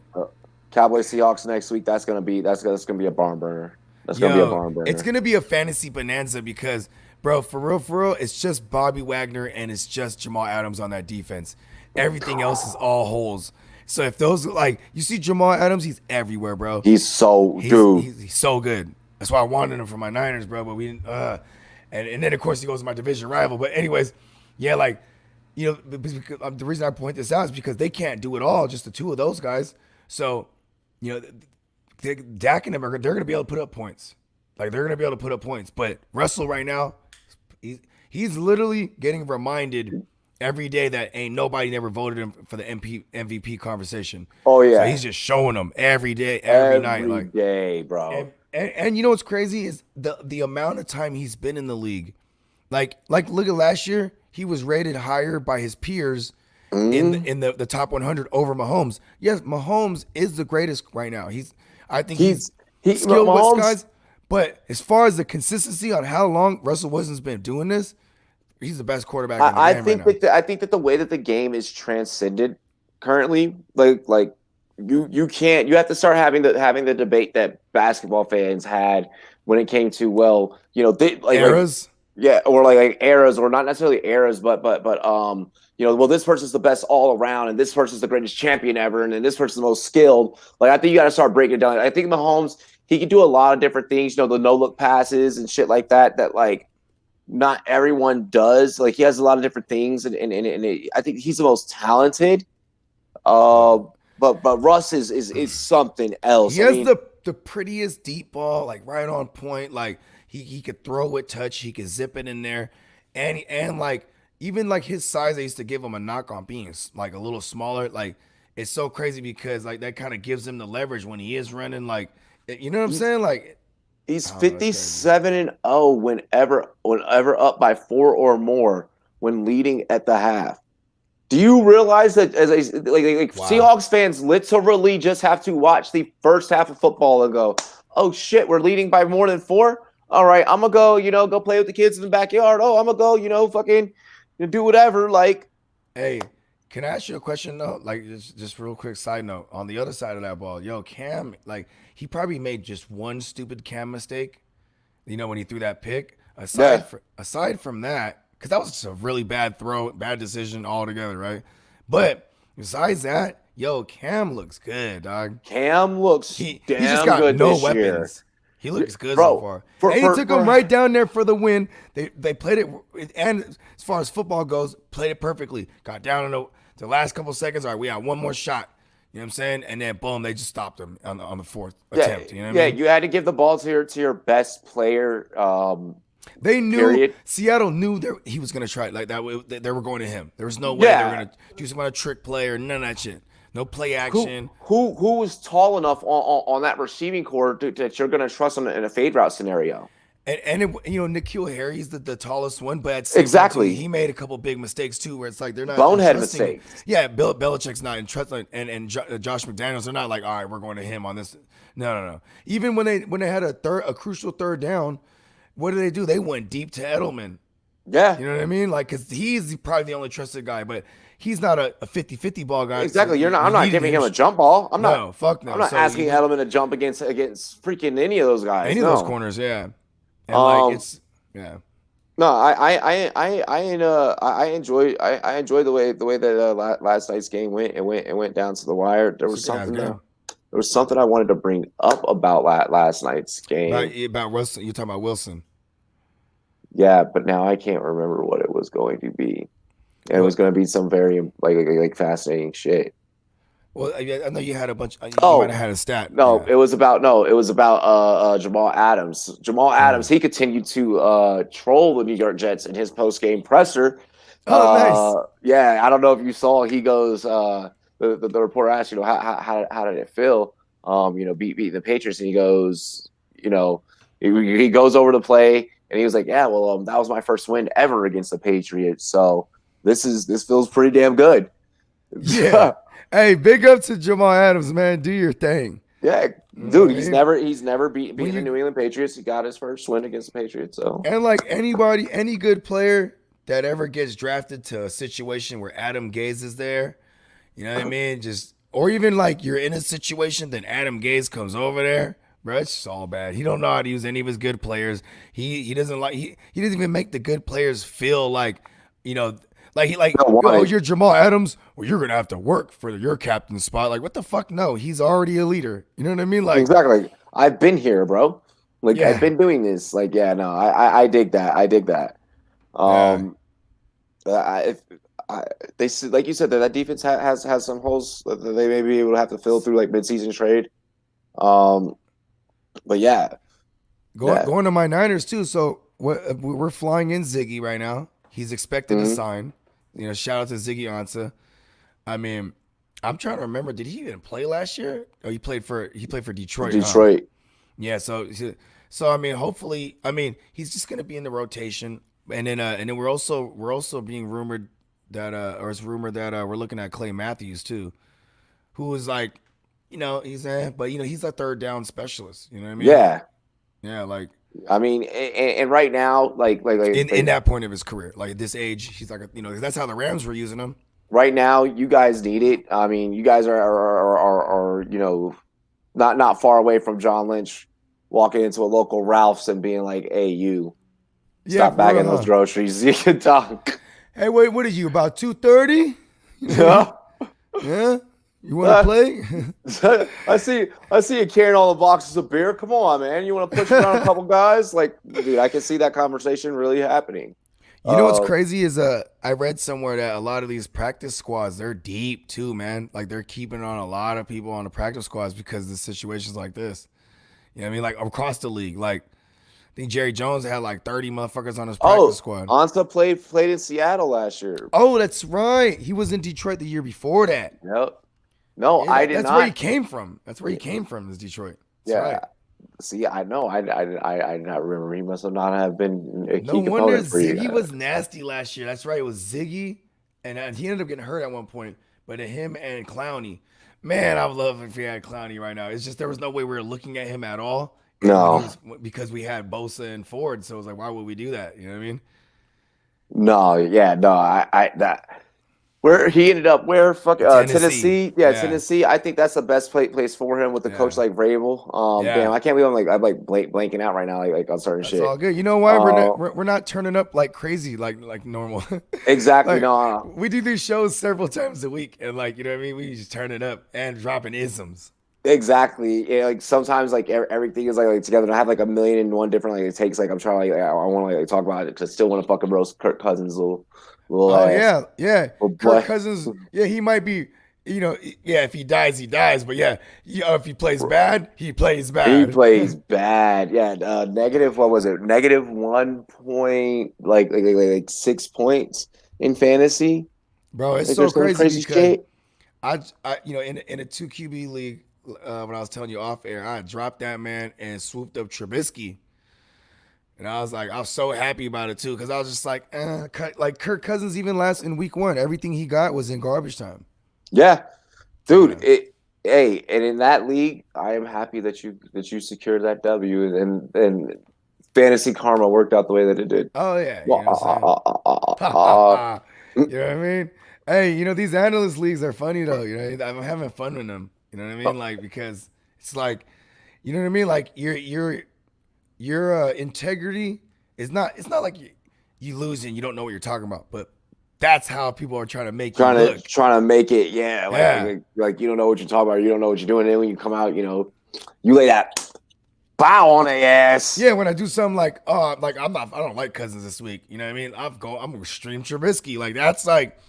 Cowboys Seahawks next week. That's gonna be a barn burner. That's going to be a barn burner. It's going to be a fantasy bonanza because, bro, for real, it's just Bobby Wagner and it's just Jamal Adams on that defense. Everything else is all holes. So if those, like, you see Jamal Adams, he's everywhere, bro. He's so good. That's why I wanted him for my Niners, bro, but we didn't, and then, of course, he goes to my division rival. But anyways, yeah, like, the reason I point this out is because they can't do it all, just the two of those guys. So, Dak and them they're going to be able to put up points. Like, they're going to be able to put up points. But Russell right now, he's literally getting reminded every day that ain't nobody never voted him for the MVP conversation. Oh, yeah. So he's just showing them every day, every night. Every day, bro. And you know what's crazy is the amount of time he's been in the league. Like look at last year, he was rated higher by his peers in the top 100 over Mahomes. Yes, Mahomes is the greatest right now. I think he's skilled with guys, but as far as the consistency on how long Russell Wilson's been doing this, he's the best quarterback in the game right now. I think that the way that the game is transcended currently, like you have to start having the debate that basketball fans had when it came to eras. Or like eras, or not necessarily eras, but this person's the best all around, and this person's the greatest champion ever, and then this person's the most skilled. Like, I think you got to start breaking it down. I think Mahomes, he can do a lot of different things, the no-look passes and shit like that like not everyone does. Like, he has a lot of different things, and I think he's the most talented. Uh, but Russ is something else. He I has mean, the prettiest deep ball, like right on point. Like he could throw it, touch, he could zip it in there, and like even like his size, they used to give him a knock on being like a little smaller. Like it's so crazy because like that kind of gives him the leverage when he is running. Like you know what I'm he's saying? Like he's I don't know, it's crazy. 57-0 whenever up by 4 or more when leading at the half. Do you realize that like Wow. Seahawks fans literally just have to watch the first half of football and go, "Oh shit, we're leading by more than 4? All right, I'm gonna go, go play with the kids in the backyard. Oh, I'm gonna go, fucking do whatever." Like, Hey, can I ask you a question though? Like just real quick side note. On the other side of that ball, yo, Cam, like he probably made just one stupid Cam mistake. When he threw that pick. yeah, Aside from that, because that was just a really bad throw, bad decision altogether, right? But besides that, yo, Cam looks good, dog. Cam looks He just damn got good no this year, weapons. He looks good so bro. far. For And he took him for right down there for the win. They played it, and as far as football goes, played it perfectly. Got down in the last couple seconds. All right, we got one more shot. You know what I'm saying? And then boom, they just stopped him on the fourth yeah, attempt. You know what yeah, I mean? you had to give the ball to your best player. They knew Period. Seattle knew he was gonna try it like that. They were going to him. There was no way they were Yeah. gonna do some kind of trick play or none of that shit. No play Who action. who was tall enough on that receiving core that you're going to trust him in a fade route scenario? Nikhil Harry's the tallest one, but at the same time too, Exactly. he made a couple big mistakes too, where it's like they're not Bonehead entrusting it. mistakes. Yeah, Bill Belichick's not entrusting, and Josh McDaniels, they're not like, all right, we're going to him on this. No. Even when they had a crucial third down, what do? They went deep to Edelman. Yeah. You know what I mean? Like, because he's probably the only trusted guy, but he's not a 50-50 ball guy. So Exactly. I'm you not needed giving him a jump ball. No, fuck no. I'm not So asking Edelman to jump against freaking any of those guys. any of No. those corners, yeah. And like yeah. No, I enjoy the way that last night's game went down to the wire. There was Super nice something game. there was something I wanted to bring up about last night's game. About Wilson, you're talking about Wilson. Yeah, but now I can't remember what it was going to be. And it was going to be some very like fascinating shit. Well, I know you had a bunch. You Oh, might have had a stat. No, Yeah. it was about Jamal Adams. Jamal Adams, he continued to troll the New York Jets in his post game presser. Oh, nice. Yeah, I don't know if you saw. He goes, the reporter asked, how did it feel? Beat the Patriots, and he goes, he goes over the play, and he was like, yeah, well, that was my first win ever against the Patriots, so this feels pretty damn good. Yeah. Hey, big up to Jamal Adams, man. Do your thing. Yeah, dude, he's never beaten the New England Patriots. He got his first win against the Patriots. So, and like any good player that ever gets drafted to a situation where Adam Gase is there, you know what I mean? Or even like you're in a situation, then Adam Gase comes over there, bro. It's just all bad. He don't know how to use any of his good players. He doesn't even make the good players feel like, you're Jamal Adams. Well, you're gonna have to work for your captain spot. Like, what the fuck? No, he's already a leader. You know what I mean? Like, exactly. I've been here, bro. Like, yeah. I've been doing this. Like, yeah, no, I dig that. I dig that. They like you said that defense has some holes that they may be able to have to fill through like midseason trade. But yeah, going to my Niners too. So we're flying in Ziggy right now. He's expected to sign. Shout out to Ziggy Ansah. I mean, I'm trying to remember. Did he even play last year? Oh, he played for Detroit. Detroit. Huh? Yeah. So I mean, hopefully, he's just gonna be in the rotation, and then we're also being rumored that it's rumored that we're looking at Clay Matthews too, who is like, he's he's a third down specialist. You know what I mean? Yeah. Yeah. Like. And right now, in that point of his career, like at this age, he's like, that's how the Rams were using him. Right now, you guys need it. I mean, you guys are not far away from John Lynch walking into a local Ralph's and being like, "Hey, you, stop bagging those groceries. You can talk." Hey, wait, what are you about 230? Yeah. Yeah. You want to play? I see you carrying all the boxes of beer. Come on, man. You want to push around a couple guys? Like, dude, I can see that conversation really happening. You know what's crazy is I read somewhere that a lot of these practice squads, they're deep too, man. Like they're keeping on a lot of people on the practice squads because of situations like this. You know what I mean? Like across the league. Like I think Jerry Jones had like 30 motherfuckers on his practice squad. Ansah played in Seattle last year. Oh, that's right. He was in Detroit the year before that. Yep. No, Yeah, I did that's not. where he came from. That's where he came from, is Detroit. That's Yeah. right. See, I know. I did not remember. He must have not have been a No key wonder component for you. Ziggy was nasty last year. That's right. It was Ziggy, and he ended up getting hurt at one point. But him and Clowney, man, I would love if he had Clowney right now. It's just there was no way we were looking at him at all. No, because we had Bosa and Ford, so it was like, why would we do that? You know what I mean? no, yeah, no. That where he ended up, where fucking Tennessee. Yeah, Tennessee. I think that's the best place for him with a coach like Vrabel. Damn, I can't believe I'm like blanking out right now, like on certain shit. It's all good. You know why we're not turning up like crazy, like normal. Exactly. Like, no, we do these shows several times a week, and like you know what I mean. We just turn it up and dropping isms. exactly. Yeah, like sometimes like everything is like together. And I have like a million and one different like it takes. Like I'm trying to I want to like talk about it because I still want to fucking roast Kirk Cousins little Oh ass. yeah. Little Kirk boy. Cousins, yeah, he might be. You know, yeah, if he dies, he dies. But yeah, if he plays bad, he plays bad. He plays bad. Yeah. Negative. What was it? Negative 1 point, like 6 points in fantasy. Bro, it's Like so there's some crazy because shit. I you know in a 2 QB league when I was telling you off air, I dropped that man and swooped up Trubisky. And I was so happy about it too, because I was just like Kirk Cousins even last in week 1, everything he got was in garbage time. Yeah, dude. Yeah. Hey, and in that league, I am happy that you secured that W, and fantasy karma worked out the way that it did. Oh yeah, you know what I'm saying? You know what I mean? Hey, you know these analyst leagues are funny though. You know, I'm having fun with them. You know what I mean? Like because it's like, you know what I mean? Like your integrity is not. It's not like you lose and you don't know what you're talking about, but that's how people are trying to make you look. Trying to make it, yeah. Like you don't know what you're talking about. You don't know what you're doing. And then when you come out, you know, you lay that bow on their ass. Yeah, when I do something like, I don't like Cousins this week. You know what I mean? I'm gonna stream Trubisky. Like that's like,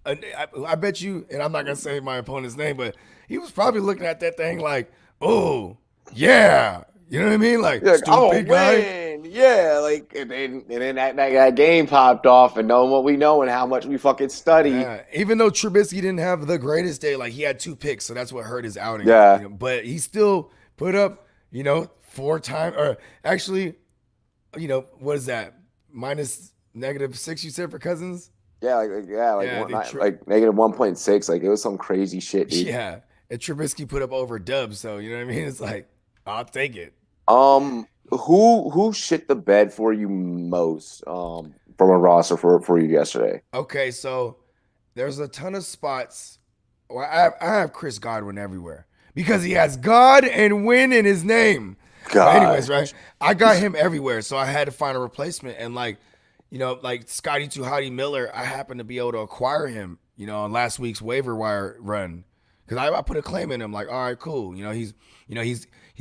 I bet you, and I'm not gonna say my opponent's name, but he was probably looking at that thing like, oh yeah, you know what I mean? Like stupid guy. Yeah, like and then that game popped off, and knowing what we know and how much we fucking study. Yeah, even though Trubisky didn't have the greatest day, like he had 2 picks, so that's what hurt his outing. Yeah, you know, but he still put up, 4 times, or actually, what is that? Minus -6 you said for Cousins? Yeah, like negative 1.6. Like it was some crazy shit, dude. Yeah, and Trubisky put up over Dubs, so you know what I mean. It's like I'll take it. Who shit the bed for you most from a roster for you yesterday? Okay, so there's a ton of spots where I have Chris Godwin everywhere because he has God and win in his name. But anyways, right? I got him everywhere, so I had to find a replacement. And like Scotty Tuhati Miller, I happened to be able to acquire him, on last week's waiver wire run because I put a claim in him. Like, all right, cool. He's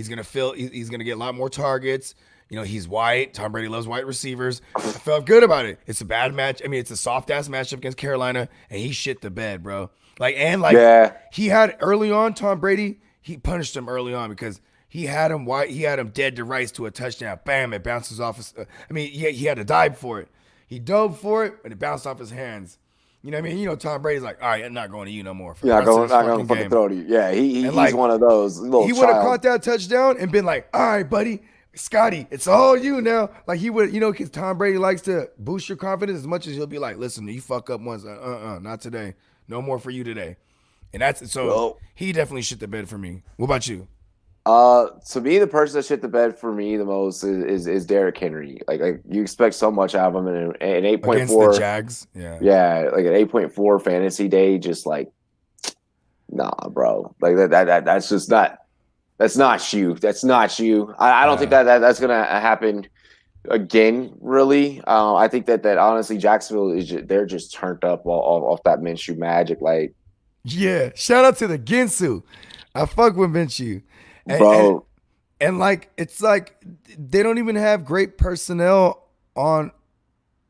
gonna get a lot more targets. He's white. Tom Brady loves white receivers. I felt good about it. It's a bad match. I mean, it's a soft ass matchup against Carolina, and he shit the bed, bro. He had early on Tom Brady. He punished him early on because he had him white. He had him dead to rights to a touchdown. Bam! It bounces off his. He had to dive for it. He dove for it, and it bounced off his hands. You know what I mean? Tom Brady's like, all right, I'm not going to you no more. Not going to fucking throw to you. Yeah, he's one of those little. He would have caught that touchdown and been like, all right, buddy, Scotty, it's all you now. Like he would, because Tom Brady likes to boost your confidence as much as he'll be like, listen, you fuck up once, not today, no more for you today, and that's so. Well, he definitely shit the bed for me. What about you? To me, the person that shit the bed for me the most is Derrick Henry. Like you expect so much out of him, and an 8.4 against the Jags, yeah, like an 8.4 fantasy day, just like, nah, bro, like that's just not. That's not you. That's not you. I don't think that's gonna happen again. Really, I think that honestly, Jacksonville they're just turned up off that Minshew magic. Like, yeah, shout out to the Ginsu. I fuck with Minshew. Bro, and like it's like they don't even have great personnel on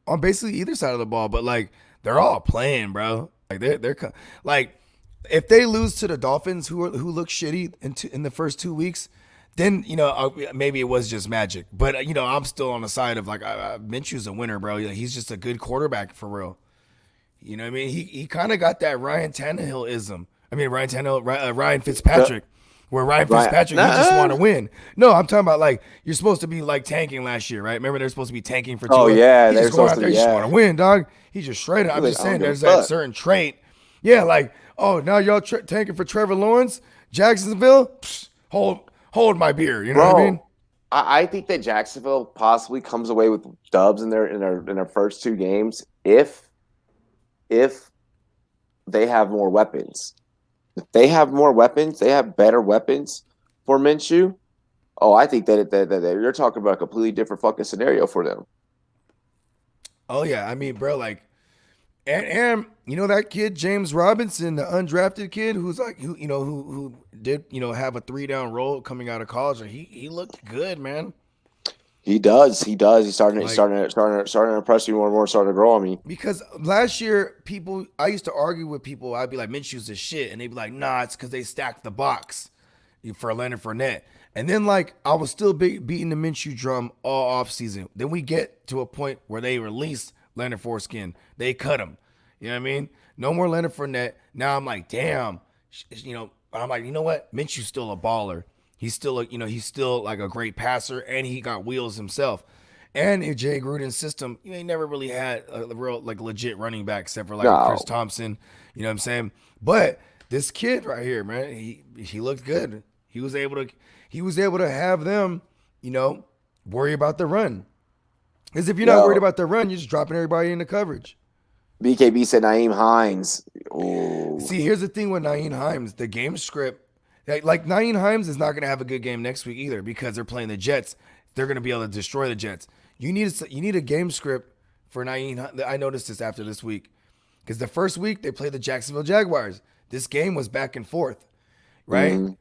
on basically either side of the ball, but like they're all playing, bro. Like like if they lose to the Dolphins, who look shitty in the first 2 weeks, then maybe it was just magic. But I'm still on the side of like Minshew's a winner, bro. He's just a good quarterback for real. You know what I mean? He kind of got that Ryan Tannehill-ism. I mean Ryan Fitzpatrick. Where Ryan Fitzpatrick, he just want to win. No, I'm talking about like you're supposed to be like tanking last year, right? Remember they're supposed to be tanking for 2 Oh years. yeah, He's just going out there, he just want to win, dog. He's just straight up. I'm just saying, there's that certain trait. Yeah, like now y'all tanking for Trevor Lawrence, Jacksonville. Psh, hold my beer. You know what I mean? I think that Jacksonville possibly comes away with dubs in their first 2 games if they have more weapons. If they have more weapons, they have better weapons for Minshew. Oh, I think that you're talking about a completely different fucking scenario for them. Oh yeah, I mean, bro, like, and that kid James Robinson, the undrafted kid, who's like who did have a 3-down role coming out of college, and he looked good, man. He does. He's starting to impress me more and more, starting to grow on me. Because last year, I used to argue with people. I'd be like, Minshew's the shit. And they'd be like, nah, it's because they stacked the box for Leonard Fournette. And then, like, I was still beating the Minshew drum all offseason. Then we get to a point where they released Leonard Foreskin. They cut him. You know what I mean? No more Leonard Fournette. Now I'm like, damn. I'm like, you know what? Minshew's still a baller. He's still like a great passer, and he got wheels himself. And in Jay Gruden's system, he never really had a real like legit running back except for like Chris Thompson. You know what I'm saying? But this kid right here, man, he looked good. He was able to have them, worry about the run. Because if you're not worried about the run, you're just dropping everybody into coverage. BKB said Nyheim Hines. Ooh. See, here's the thing with Nyheim Hines, the game script. Like Nyheim Hines is not going to have a good game next week either because they're playing the Jets. They're going to be able to destroy the Jets. You need a game script for Nyheim. I noticed this after this week because the first week they played the Jacksonville Jaguars. This game was back and forth, right? Mm-hmm.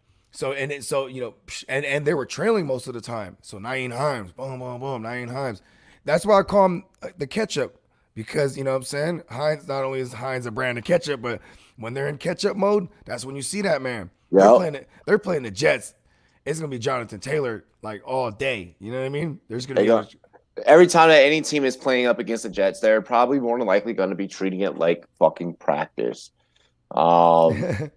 And they were trailing most of the time. So Nyheim Hines, boom, boom, boom, Nyheim Hines. That's why I call him the ketchup because you know what I'm saying. Heinz, not only is Heinz a brand of ketchup, but when they're in ketchup mode, that's when you see that man. Yep. They're playing the Jets. It's gonna be Jonathan Taylor like all day. You know what I mean? There's gonna be every time that any team is playing up against the Jets, they're probably more than likely going to be treating it like fucking practice. To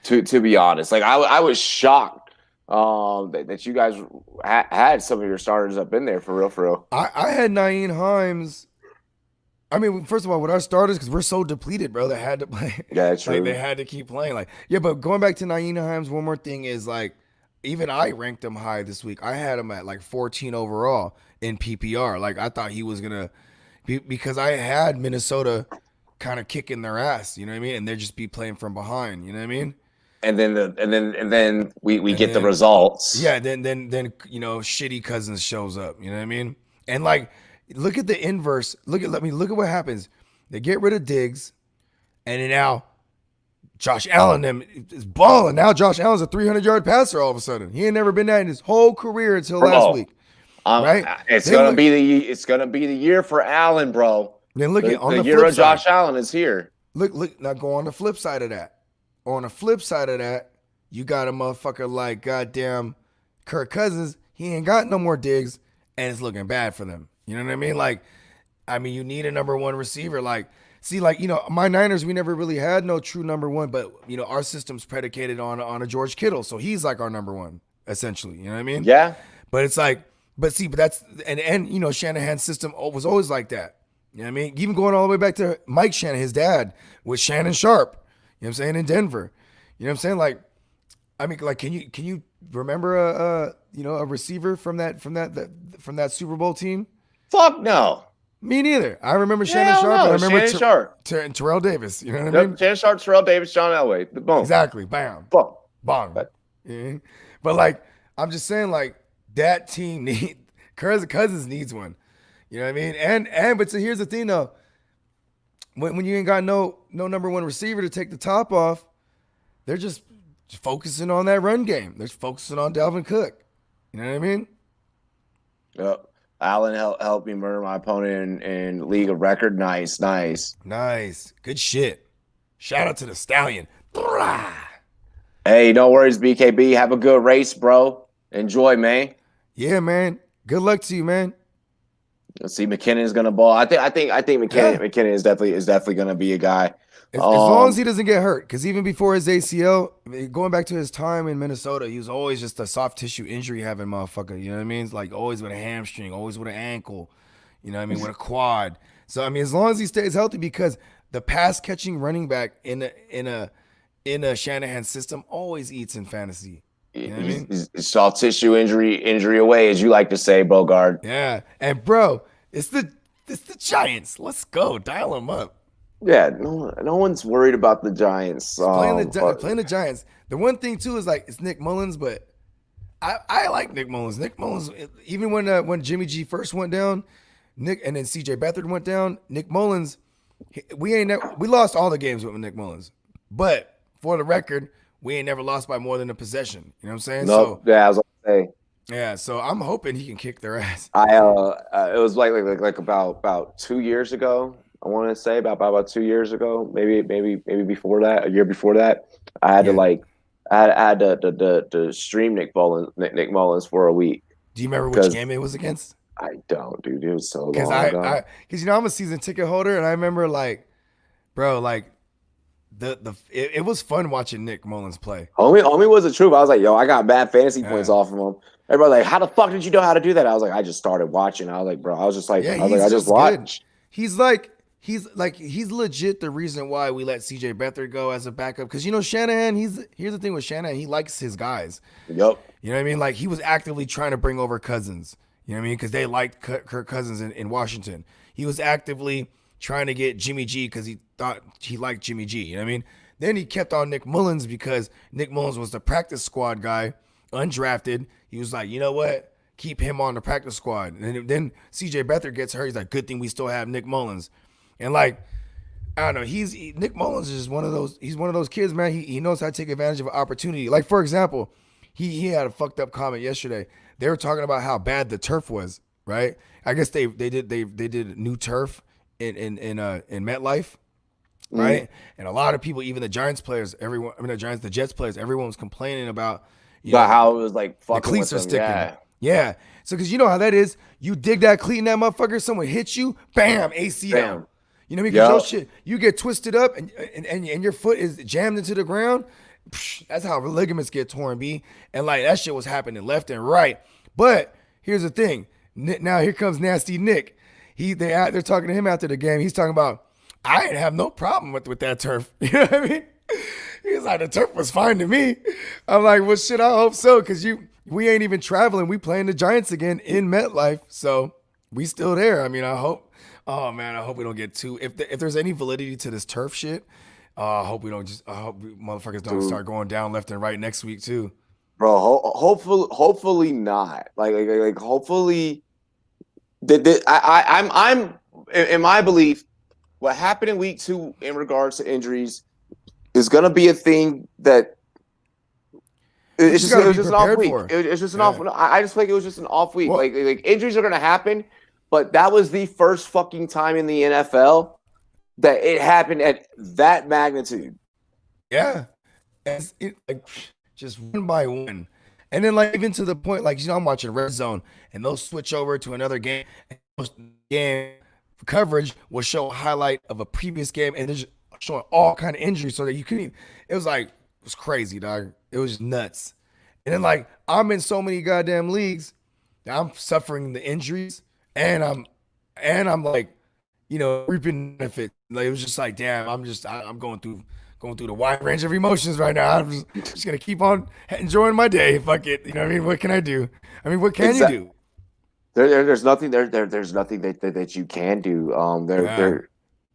be honest, like I was shocked that you guys had some of your starters up in there for real. I had Nyheim Hines. I mean, first of all, with our starters, because we're so depleted, bro, they had to play. Yeah, that's true. Like, they had to keep playing. Like, yeah, but going back to Nyheim Hines, one more thing is, like, even I ranked him high this week. I had him at, like, 14 overall in PPR. Like, I thought he was going to – because I had Minnesota kind of kicking their ass, you know what I mean? And they'd just be playing from behind, you know what I mean? And then we get the results. Yeah, then shitty Cousins shows up, you know what I mean? And, like – look at the inverse. Look at what happens. They get rid of Diggs, and then now Josh Allen is balling. Now Josh Allen's a 300-yard passer all of a sudden. He ain't never been that in his whole career until last week. Right? It's gonna be the year for Allen, bro. Then look at on the year of Josh Allen is here. Look. Now go on the flip side of that. On the flip side of that, you got a motherfucker like goddamn Kirk Cousins. He ain't got no more Diggs, and it's looking bad for them. You know what I mean? Like, you need a number one receiver. Like, see, like, my Niners, we never really had no true number one, but, our system's predicated on a George Kittle. So he's like our number one, essentially. You know what I mean? Yeah. But it's like, that's, and Shanahan's system was always like that. You know what I mean? Even going all the way back to Mike Shanahan, his dad, with Shannon Sharp, you know what I'm saying, in Denver. You know what I'm saying? Like, can you remember a receiver from that Super Bowl team? Fuck no. Me neither. I remember Shannon Sharp. And I remember Shannon Sharp. And Terrell Davis. You know what I mean? Shannon Sharp, Terrell Davis, John Elway. Boom. Exactly. Bam. Boom. Bong. Yeah. But, like, I'm just saying, like, that team Cousins needs one. You know what I mean? But so here's the thing, though. When you ain't got no number one receiver to take the top off, they're just focusing on that run game. They're focusing on Dalvin Cook. You know what I mean? Yep. Allen helped me murder my opponent in League of Record. Nice. Nice. Good shit. Shout out to the Stallion. Brah. Hey, no worries, BKB. Have a good race, bro. Enjoy, man. Yeah, man. Good luck to you, man. Let's see, McKinnon's gonna ball. I think Yeah. McKinnon is definitely gonna be a guy. As long as he doesn't get hurt, because even before his ACL, going back to his time in Minnesota, he was always just a soft tissue injury having motherfucker. You know what I mean? It's like always with a hamstring, always with an ankle. You know what I mean? With a quad. So I mean, as long as he stays healthy, because the pass catching running back in a Shanahan system always eats in fantasy. You know what I mean? Soft tissue injury away, as you like to say, Bogard. Yeah, and bro, it's the Giants. Let's go, dial them up. Yeah, no one's worried about the Giants. Playing the Giants. The one thing too is like it's Nick Mullins, but I like Nick Mullins. Nick Mullins, even when Jimmy G first went down, and then CJ Beathard went down, Nick Mullins, we lost all the games with Nick Mullins, but for the record, we ain't never lost by more than a possession. You know what I'm saying? No, yeah, I was gonna say. Yeah, so I'm hoping he can kick their ass. It was like about 2 years ago. I want to say about 2 years ago, maybe before that, a year before that. I had to stream Nick Mullins for a week. Do you remember which game it was against? I don't, dude. It was so long ago. Because I'm a season ticket holder, and I remember it was fun watching Nick Mullins play. Homie was the truth. I was like, yo, I got bad fantasy points off of him. Everybody like, how the fuck did you know how to do that? I was like, I just started watching. I was like, bro, I just watched. He's legit the reason why we let CJ Beathard go as a backup. Because Shanahan, here's the thing with Shanahan, he likes his guys. Yep. You know what I mean? Like he was actively trying to bring over Cousins. You know what I mean? Because they liked Kirk Cousins in Washington. He was actively trying to get Jimmy G because he thought he liked Jimmy G. You know what I mean? Then he kept on Nick Mullins because Nick Mullins was the practice squad guy, undrafted. He was like, you know what? Keep him on the practice squad. And then CJ Beathard gets hurt. He's like, good thing we still have Nick Mullins. And like, I don't know, Nick Mullins is one of those kids, man. He knows how to take advantage of an opportunity. Like, for example, he had a fucked up comment yesterday. They were talking about how bad the turf was, right? I guess they did new turf in MetLife, right? And a lot of people, even the Giants players, the Jets players, everyone was complaining about how it was like fucking the cleats with are them. sticking. Yeah. So because you know how that is, you dig that cleat in that motherfucker, someone hits you, bam, ACL. Bam. You know, because your shit, you get twisted up and your foot is jammed into the ground. Psh, that's how ligaments get torn, B. And like that shit was happening left and right. But here's the thing. Now here comes Nasty Nick. They're talking to him after the game. He's talking about, I didn't have no problem with that turf. You know what I mean? He's like, the turf was fine to me. I'm like, well, shit, I hope so, because we ain't even traveling. We playing the Giants again in MetLife, so we still there. I mean, I hope. Oh man, I hope we don't get too. If there's any validity to this turf shit, I hope motherfuckers don't start going down left and right next week too. Bro, hopefully not. Like hopefully. I'm in my belief, what happened in week 2 in regards to injuries is gonna be a thing that it was just an off week. It's just an off. I just think it was just an off week. Well, like injuries are gonna happen, but that was the first fucking time in the NFL that it happened at that magnitude. Yeah, like just one by one. And then, like, even to the point, like, I'm watching Red Zone, and they'll switch over to another game. And game coverage will show a highlight of a previous game, and they're just showing all kind of injuries so that you couldn't even. It was crazy, dog. It was just nuts. And then, like, I'm in so many goddamn leagues, I'm suffering the injuries, and I'm like, reaping benefits. Like, it was just like, damn, I'm going through the wide range of emotions right now. I'm just gonna keep on enjoying my day. Fuck it. You know what I mean? What can I do? I mean, what can you do? There's nothing there's nothing that you can do.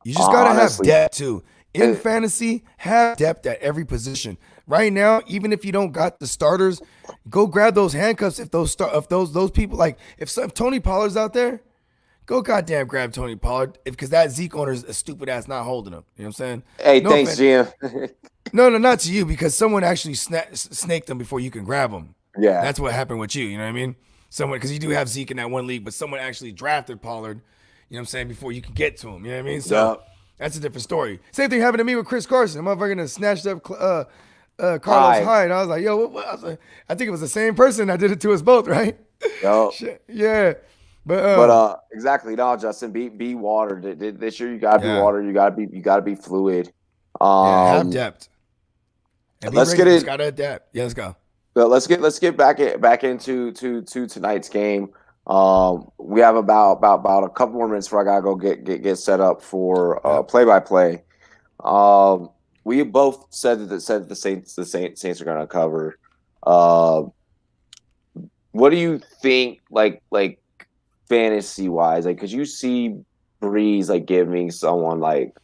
You just gotta have depth too. In fantasy, have depth at every position. Right now, even if you don't got the starters, go grab those handcuffs. If those people, like if Tony Pollard's out there, go goddamn grab Tony Pollard, because that Zeke owner is a stupid ass not holding him. You know what I'm saying? Hey, no thanks, Jim. No, not to you, because someone actually snaked him before you can grab him. Yeah. That's what happened with you. You know what I mean? someone, because you do have Zeke in that one league, but someone actually drafted Pollard, you know what I'm saying, before you can get to him. You know what I mean? So that's a different story. Same thing happened to me with Chris Carson. The motherfucker that snatched up Carlos Hyde. I was like, yo, what? I was like, I think it was the same person that did it to us both, right? Yo. Yeah. But exactly. No, Justin, be water. This year you gotta be water. You gotta be fluid. Have depth. And let's get it. Gotta adapt. Yeah, let's go. Let's get back into tonight's game. We have about a couple more minutes before I gotta go get set up for play-by-play. We both said that the Saints are gonna cover. What do you think, like fantasy wise? Like, could you see Breeze like giving someone like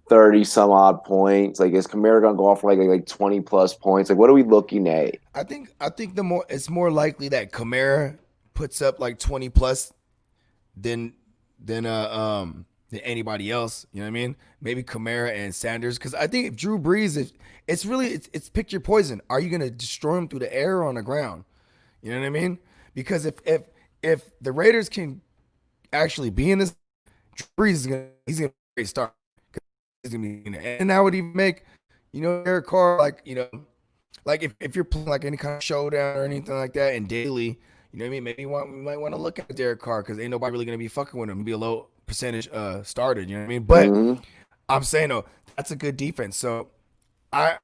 30 some odd points? Like, is Kamara gonna go off for like 20 plus points? Like, what are we looking at? I think it's more likely that Kamara puts up like 20 plus than anybody else. You know what I mean? Maybe Kamara and Sanders, because I think if Drew Brees, it's pick your poison. Are you gonna destroy him through the air or on the ground? You know what I mean? Because if the Raiders can actually be in this, Drew Brees he's gonna be a great start. He's gonna be in it. And that would even make, Derek Carr, like, if you're playing like any kind of showdown or anything like that, and daily, you know what I mean? Maybe we might want to look at Derek Carr, because ain't nobody really gonna be fucking with him. He'll be a low percentage started. You know what I mean? But I'm saying though, that's a good defense. So I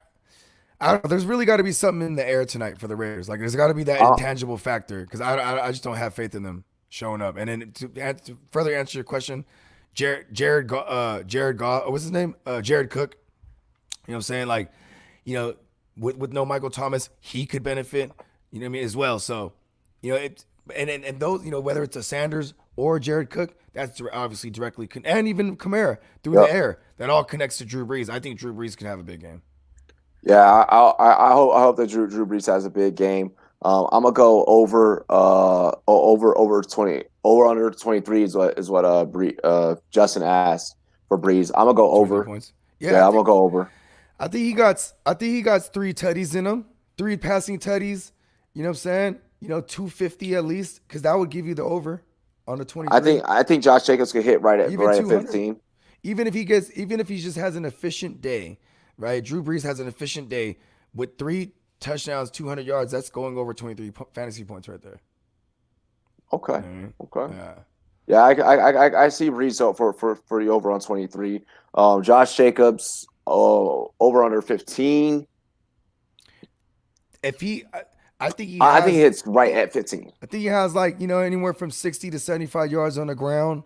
don't know. There's really got to be something in the air tonight for the Raiders. Like, there's got to be that intangible factor, because I just don't have faith in them showing up. And then to further answer your question, Jared Goff, what's his name? Jared Cook. You know what I'm saying? Like, with no Michael Thomas, he could benefit. You know what I mean, as well. So, and those, whether it's a Sanders or Jared Cook, that's obviously directly, and even Kamara through the air, that all connects to Drew Brees. I think Drew Brees can have a big game. Yeah, I hope that Drew Brees has a big game. I'm gonna go over 20, over under 23 is what Justin asked for Brees. I'm gonna go over. Points. Yeah, I'm gonna go over. I think he got 3 tutties in him, 3 passing tutties. You know what I'm saying? 250 at least, because that would give you the over on the 23. I think Josh Jacobs could hit right at 15. Even if he just has an efficient day. Right, Drew Brees has an efficient day with 3 touchdowns, 200 yards. That's going over 23 fantasy points right there. Okay. Mm-hmm. Okay. Yeah. I see Brees for the over on 23. Josh Jacobs over under 15. I think he hits right at 15. I think he has anywhere from 60 to 75 yards on the ground,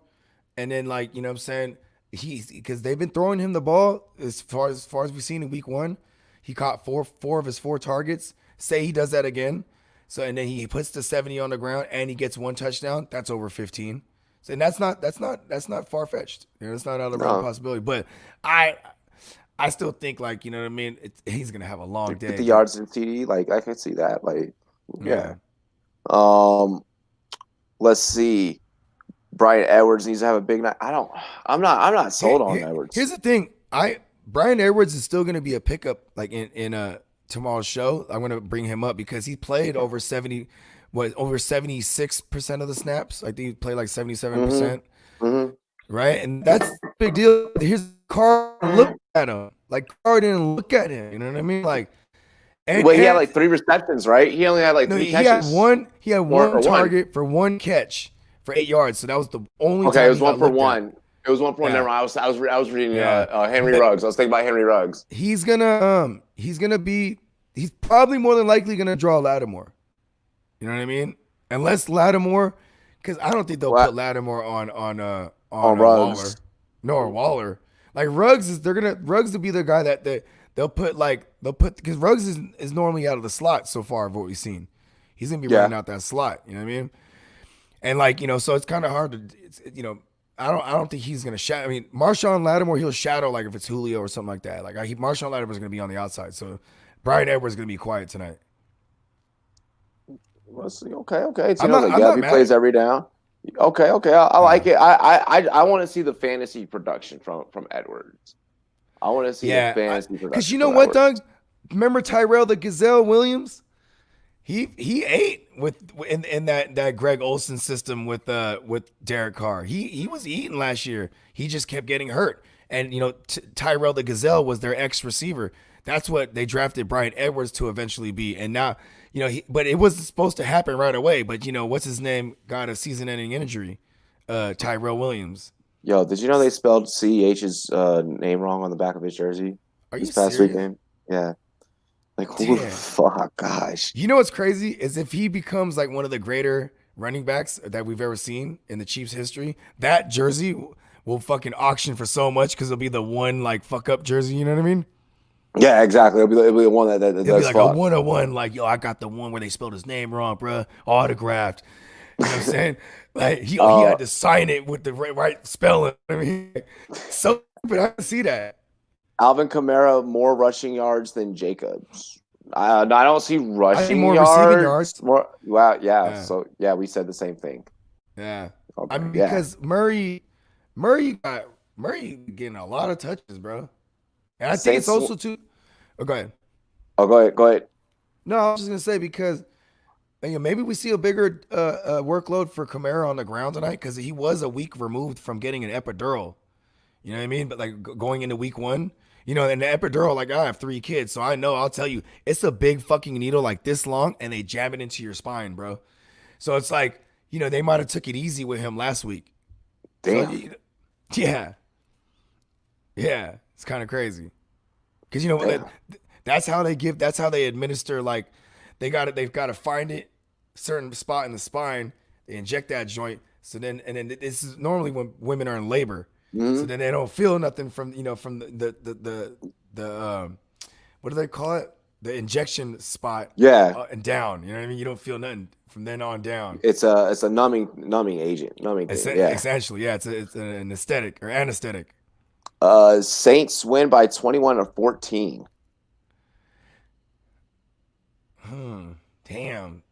and then what I'm saying. Because they've been throwing him the ball as far as we've seen in week 1. He caught four of his 4 targets. Say he does that again. So, and then he puts the 70 on the ground and he gets 1 touchdown. That's over 15. So, and that's not far fetched. It's not out of the realm of possibility. But I still think you know what I mean. He's gonna have a long day. 50 yards in TD. I can see that. Yeah. Let's see. Bryan Edwards needs to have a big night. I'm not sold on Edwards. Here's the thing. Bryan Edwards is still going to be a pickup in tomorrow's show. I'm going to bring him up because he played over 76% of the snaps. I think he played 77%. Mm-hmm. Right? And that's a big deal. Here's Carr look at him. Carr didn't look at him. You know what I mean? He had 3 receptions, right? He only had 3 catches. He had one target for 1 catch for 8 yards. So that was the only time. Okay, it was 1 for 1. It was 1 for 1. Never mind. I was reading Henry Ruggs. I was thinking about Henry Ruggs. He's probably more than likely gonna draw Lattimore. You know what I mean? Unless Lattimore, because I don't think they'll put Lattimore on Ruggs. Waller. Ruggs will be the guy that they'll put because Ruggs is normally out of the slot so far of what we've seen. He's gonna be running out that slot. You know what I mean? And so it's kind of hard to, I don't think he's gonna shadow. I mean, Marshawn Lattimore, he'll shadow if it's Julio or something like that. Marshawn Lattimore's gonna be on the outside, so Bryan Edwards is gonna be quiet tonight. Let's see. Okay. He plays every down. Okay. I like it. I want to see the fantasy production from Edwards. I want to see the fantasy production. Because you know what, Doug? Remember Tyrell the Gazelle Williams? He ate in that Greg Olson system with Derek Carr. He was eating last year. He just kept getting hurt. And Tyrell the Gazelle was their ex receiver. That's what they drafted Brian Edwards to eventually be. And now but it wasn't supposed to happen right away. But what's his name got a season-ending injury? Tyrell Williams. Yo, did you know they spelled CEH's name wrong on the back of his jersey? Are you this past serious? weekend? Yeah. Like, who the fuck, gosh. You know what's crazy is if he becomes like one of the greater running backs that we've ever seen in the Chiefs' history, that jersey will fucking auction for so much because it'll be the one like fuck up jersey. You know what I mean? Yeah, exactly. It'll be the one that it'll does be like fuck. a 101. Like, yo, I got the one where they spelled his name wrong, bro. Autographed. You know what I'm saying? Like he had to sign it with the right spelling. I mean, so but I can see that. Alvin Kamara more rushing yards than Jacobs. I don't see rushing more yards. Receiving yards. More. Wow. Yeah. So yeah, we said the same thing. Yeah. Okay, I mean, because Murray getting a lot of touches, bro. And I think it's also too. Oh, go ahead. Oh, go ahead. No, I was just gonna say because maybe we see a bigger workload for Kamara on the ground tonight because he was a week removed from getting an epidural. You know what I mean? But like going into week 1, and the epidural, like I have 3 kids, so I know. I'll tell you, it's a big fucking needle like this long, and they jab it into your spine, bro. So it's like they might have took it easy with him last week. Damn. So, yeah, it's kind of crazy because that's how they administer. Like they've got to find it certain spot in the spine. They inject that joint. So then this is normally when women are in labor. Mm-hmm. So then they don't feel nothing from from the what do they call it? The injection spot. Yeah. And down. You know what I mean? You don't feel nothing from then on down. It's a numbing agent. Essentially, yeah. It's an anesthetic or anesthetic. Saints win by 21-14. Damn.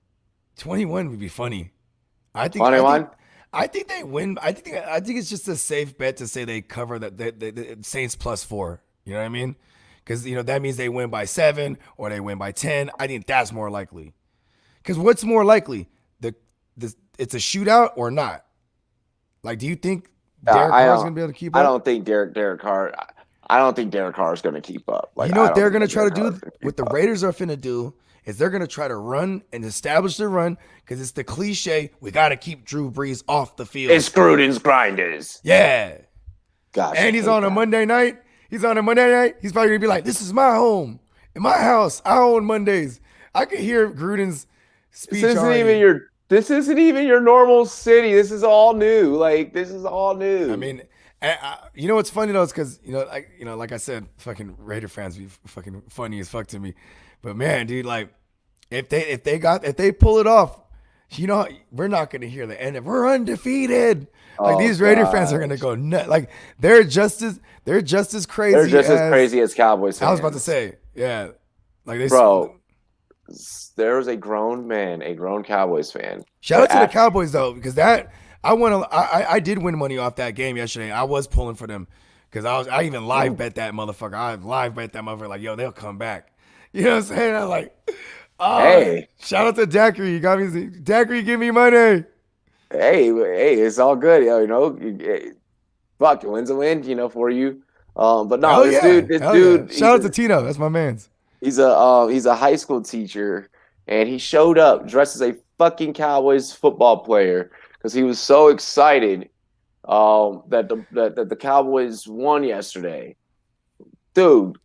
21 would be funny. I think 21. I think they win. I think it's just a safe bet to say they cover the Saints +4. You know what I mean? Because that means they win by 7 or they win by 10. I think that's more likely. Because what's more likely, it's a shootout or not? Like, do you think Derek Carr is going to be able to keep up? I don't think Derek Carr. I don't think Derek Carr is going to keep up. Like, what they're going to try to do? What the Raiders are finna do is they're going to try to run and establish the run because it's the cliche. We got to keep Drew Brees off the field. It's Gruden's grinders. Yeah. Gosh. And he's on a Monday night. He's on a Monday night. He's probably going to be like, this is my home. In my house. I own Mondays. I could hear Gruden's speech. This isn't even your normal city. This is all new. Like, this is all new. I mean, what's funny though is because like I said, fucking Raider fans be fucking funny as fuck to me. But man, dude, like if they pull it off, we're not gonna hear the end of we're undefeated. Like these Raider fans are gonna go nuts. Like they're just as crazy. They're just as crazy as Cowboys fans. I was about to say, yeah. Like there was a grown Cowboys fan. Shout out to the Cowboys though, because I did win money off that game yesterday. I was pulling for them because I even live bet that motherfucker. I live bet that motherfucker like, yo, they'll come back. You know what I'm saying? I'm like, hey, shout out to Daiquiri. You got me, Daiquiri, give me money. Hey, it's all good. Fuck, a win's a win, for you. But no, this dude. Shout out to Tino. That's my man's. He's a high school teacher, and he showed up dressed as a fucking Cowboys football player because he was so excited that the Cowboys won yesterday. Dude,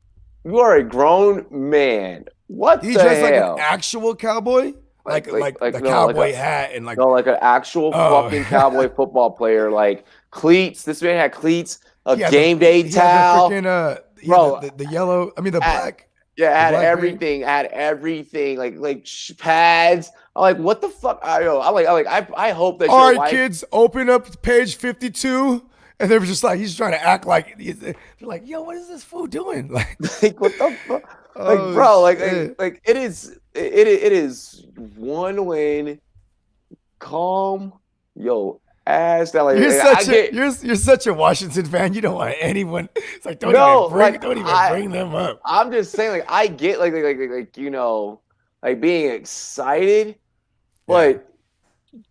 you are a grown man. What the hell? He dressed like an actual cowboy, like the cowboy hat and like an actual fucking Cowboy football player, like cleats. This man had cleats, game day towel, the yellow. I mean the black. Yeah, had everything. Like pads. I'm like, what the fuck? I hope that. All right, kids, open up page 52, and they were just like, he's trying to act like they're like, yo, what is this fool doing? Like what the fuck? Like, bro, like it is one win. Calm, yo. Ass that like you're such a Washington fan. You don't want anyone. It's like don't even bring them up. I'm just saying, like I get like like being excited, Yeah. but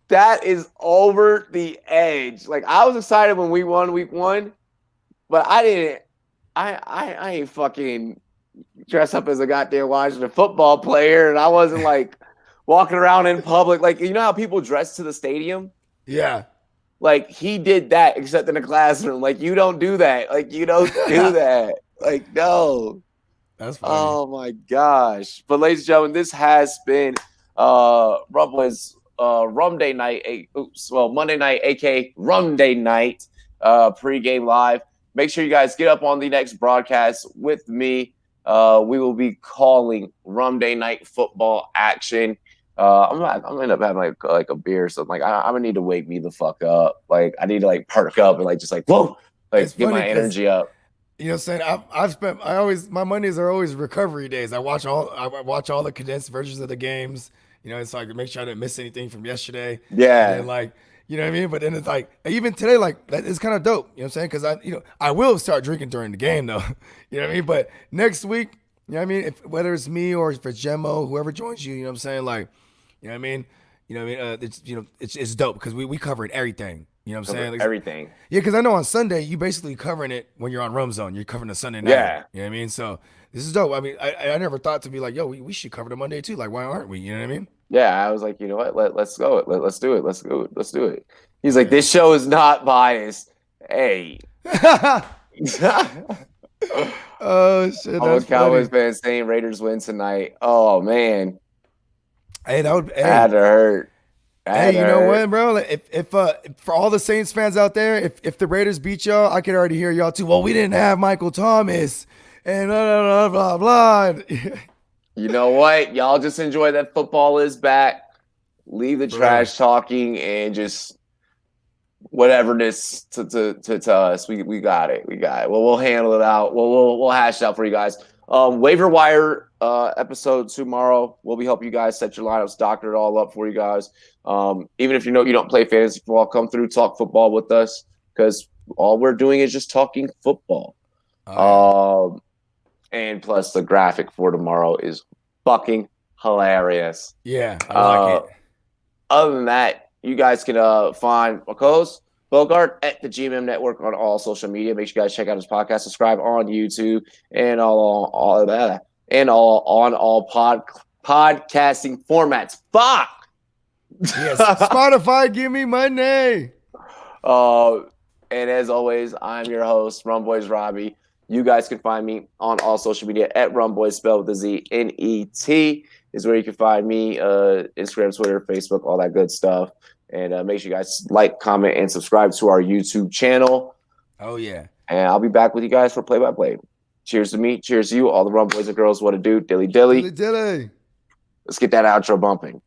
that is over the edge. Like I was excited when we won week 1, but I didn't. I ain't fucking dress up as a goddamn Washington football player, and I wasn't like walking around in public. Like you know how people dress to the stadium. Yeah. Like he did that, except in the classroom. Like you don't do that. Like you don't do that. Like no. That's funny. Oh my gosh! But ladies and gentlemen, this has been Rumboyz Rumday Night. Monday night, aka Rumday Night, pregame live. Make sure you guys get up on the next broadcast with me. We will be calling Rumday Night Football action. I'm gonna end up having like a beer or something. Like I'm gonna need to wake me the fuck up. Like I need to like perk up and like just like whoa, like It's get funny my energy up. You know what I'm saying? My Mondays are always recovery days. I watch all the condensed versions of the games. You know, it's like to make sure I didn't miss anything from yesterday. Yeah. And then like, you know what I mean? But then it's like even today, like that is kind of dope. You know what I'm saying? Because I will start drinking during the game though. You know what I mean? But next week, you know what I mean? Whether it's me or if it's Gemmo, whoever joins you, you know what I'm saying? Like, you know what I mean? It's dope because we covered everything. You know what I'm saying? Like, everything. Yeah, because I know on Sunday you basically covering it when you're on Rum Zone. You're covering the Sunday night. Yeah. You know what I mean? So this is dope. I mean, I never thought to be like, yo, we should cover the Monday too. Like, why aren't we? You know what I mean? Yeah, I was like, you know what? Let's go. Let's do it. Let's do it. He's like, this show is not biased. Hey. Oh shit! I'm a That's Cowboys funny. fan saying Raiders win tonight. Oh man, Hey, that would. that had to hurt. Hey, you know what, bro? Like, if for all the Saints fans out there, if the Raiders beat y'all, I could already hear y'all too. Well, we didn't have Michael Thomas, and blah blah blah blah. You know what? Y'all just enjoy that football is back. Leave the trash talking and just whateverness to us. We got it. We got it. Well, we'll handle it out. We'll hash it out for you guys. Waiver wire episode tomorrow. We'll be helping you guys set your lineups, doctor it all up for you guys. Even if you don't play fantasy football, come through, talk football with us because all we're doing is just talking football. And plus the graphic for tomorrow is fucking hilarious. Yeah, I like it. Other than that, you guys can find my co-host Bogart at the GMM Network on all social media. Make sure you guys check out his podcast, subscribe on YouTube, and all of that, and on all podcasting formats. Fuck. Yes, Spotify, give me money. And as always, I'm your host, Rumboyz Robbie. You guys can find me on all social media at Rumboyz, spelled with a Z, Net is where you can find me. Instagram, Twitter, Facebook, all that good stuff. And make sure you guys like, comment, and subscribe to our YouTube channel. Oh, yeah. And I'll be back with you guys for play-by-play. Cheers to me. Cheers to you. All the Rumboyz and girls, what to do. Dilly dilly. Dilly dilly. Let's get that outro bumping.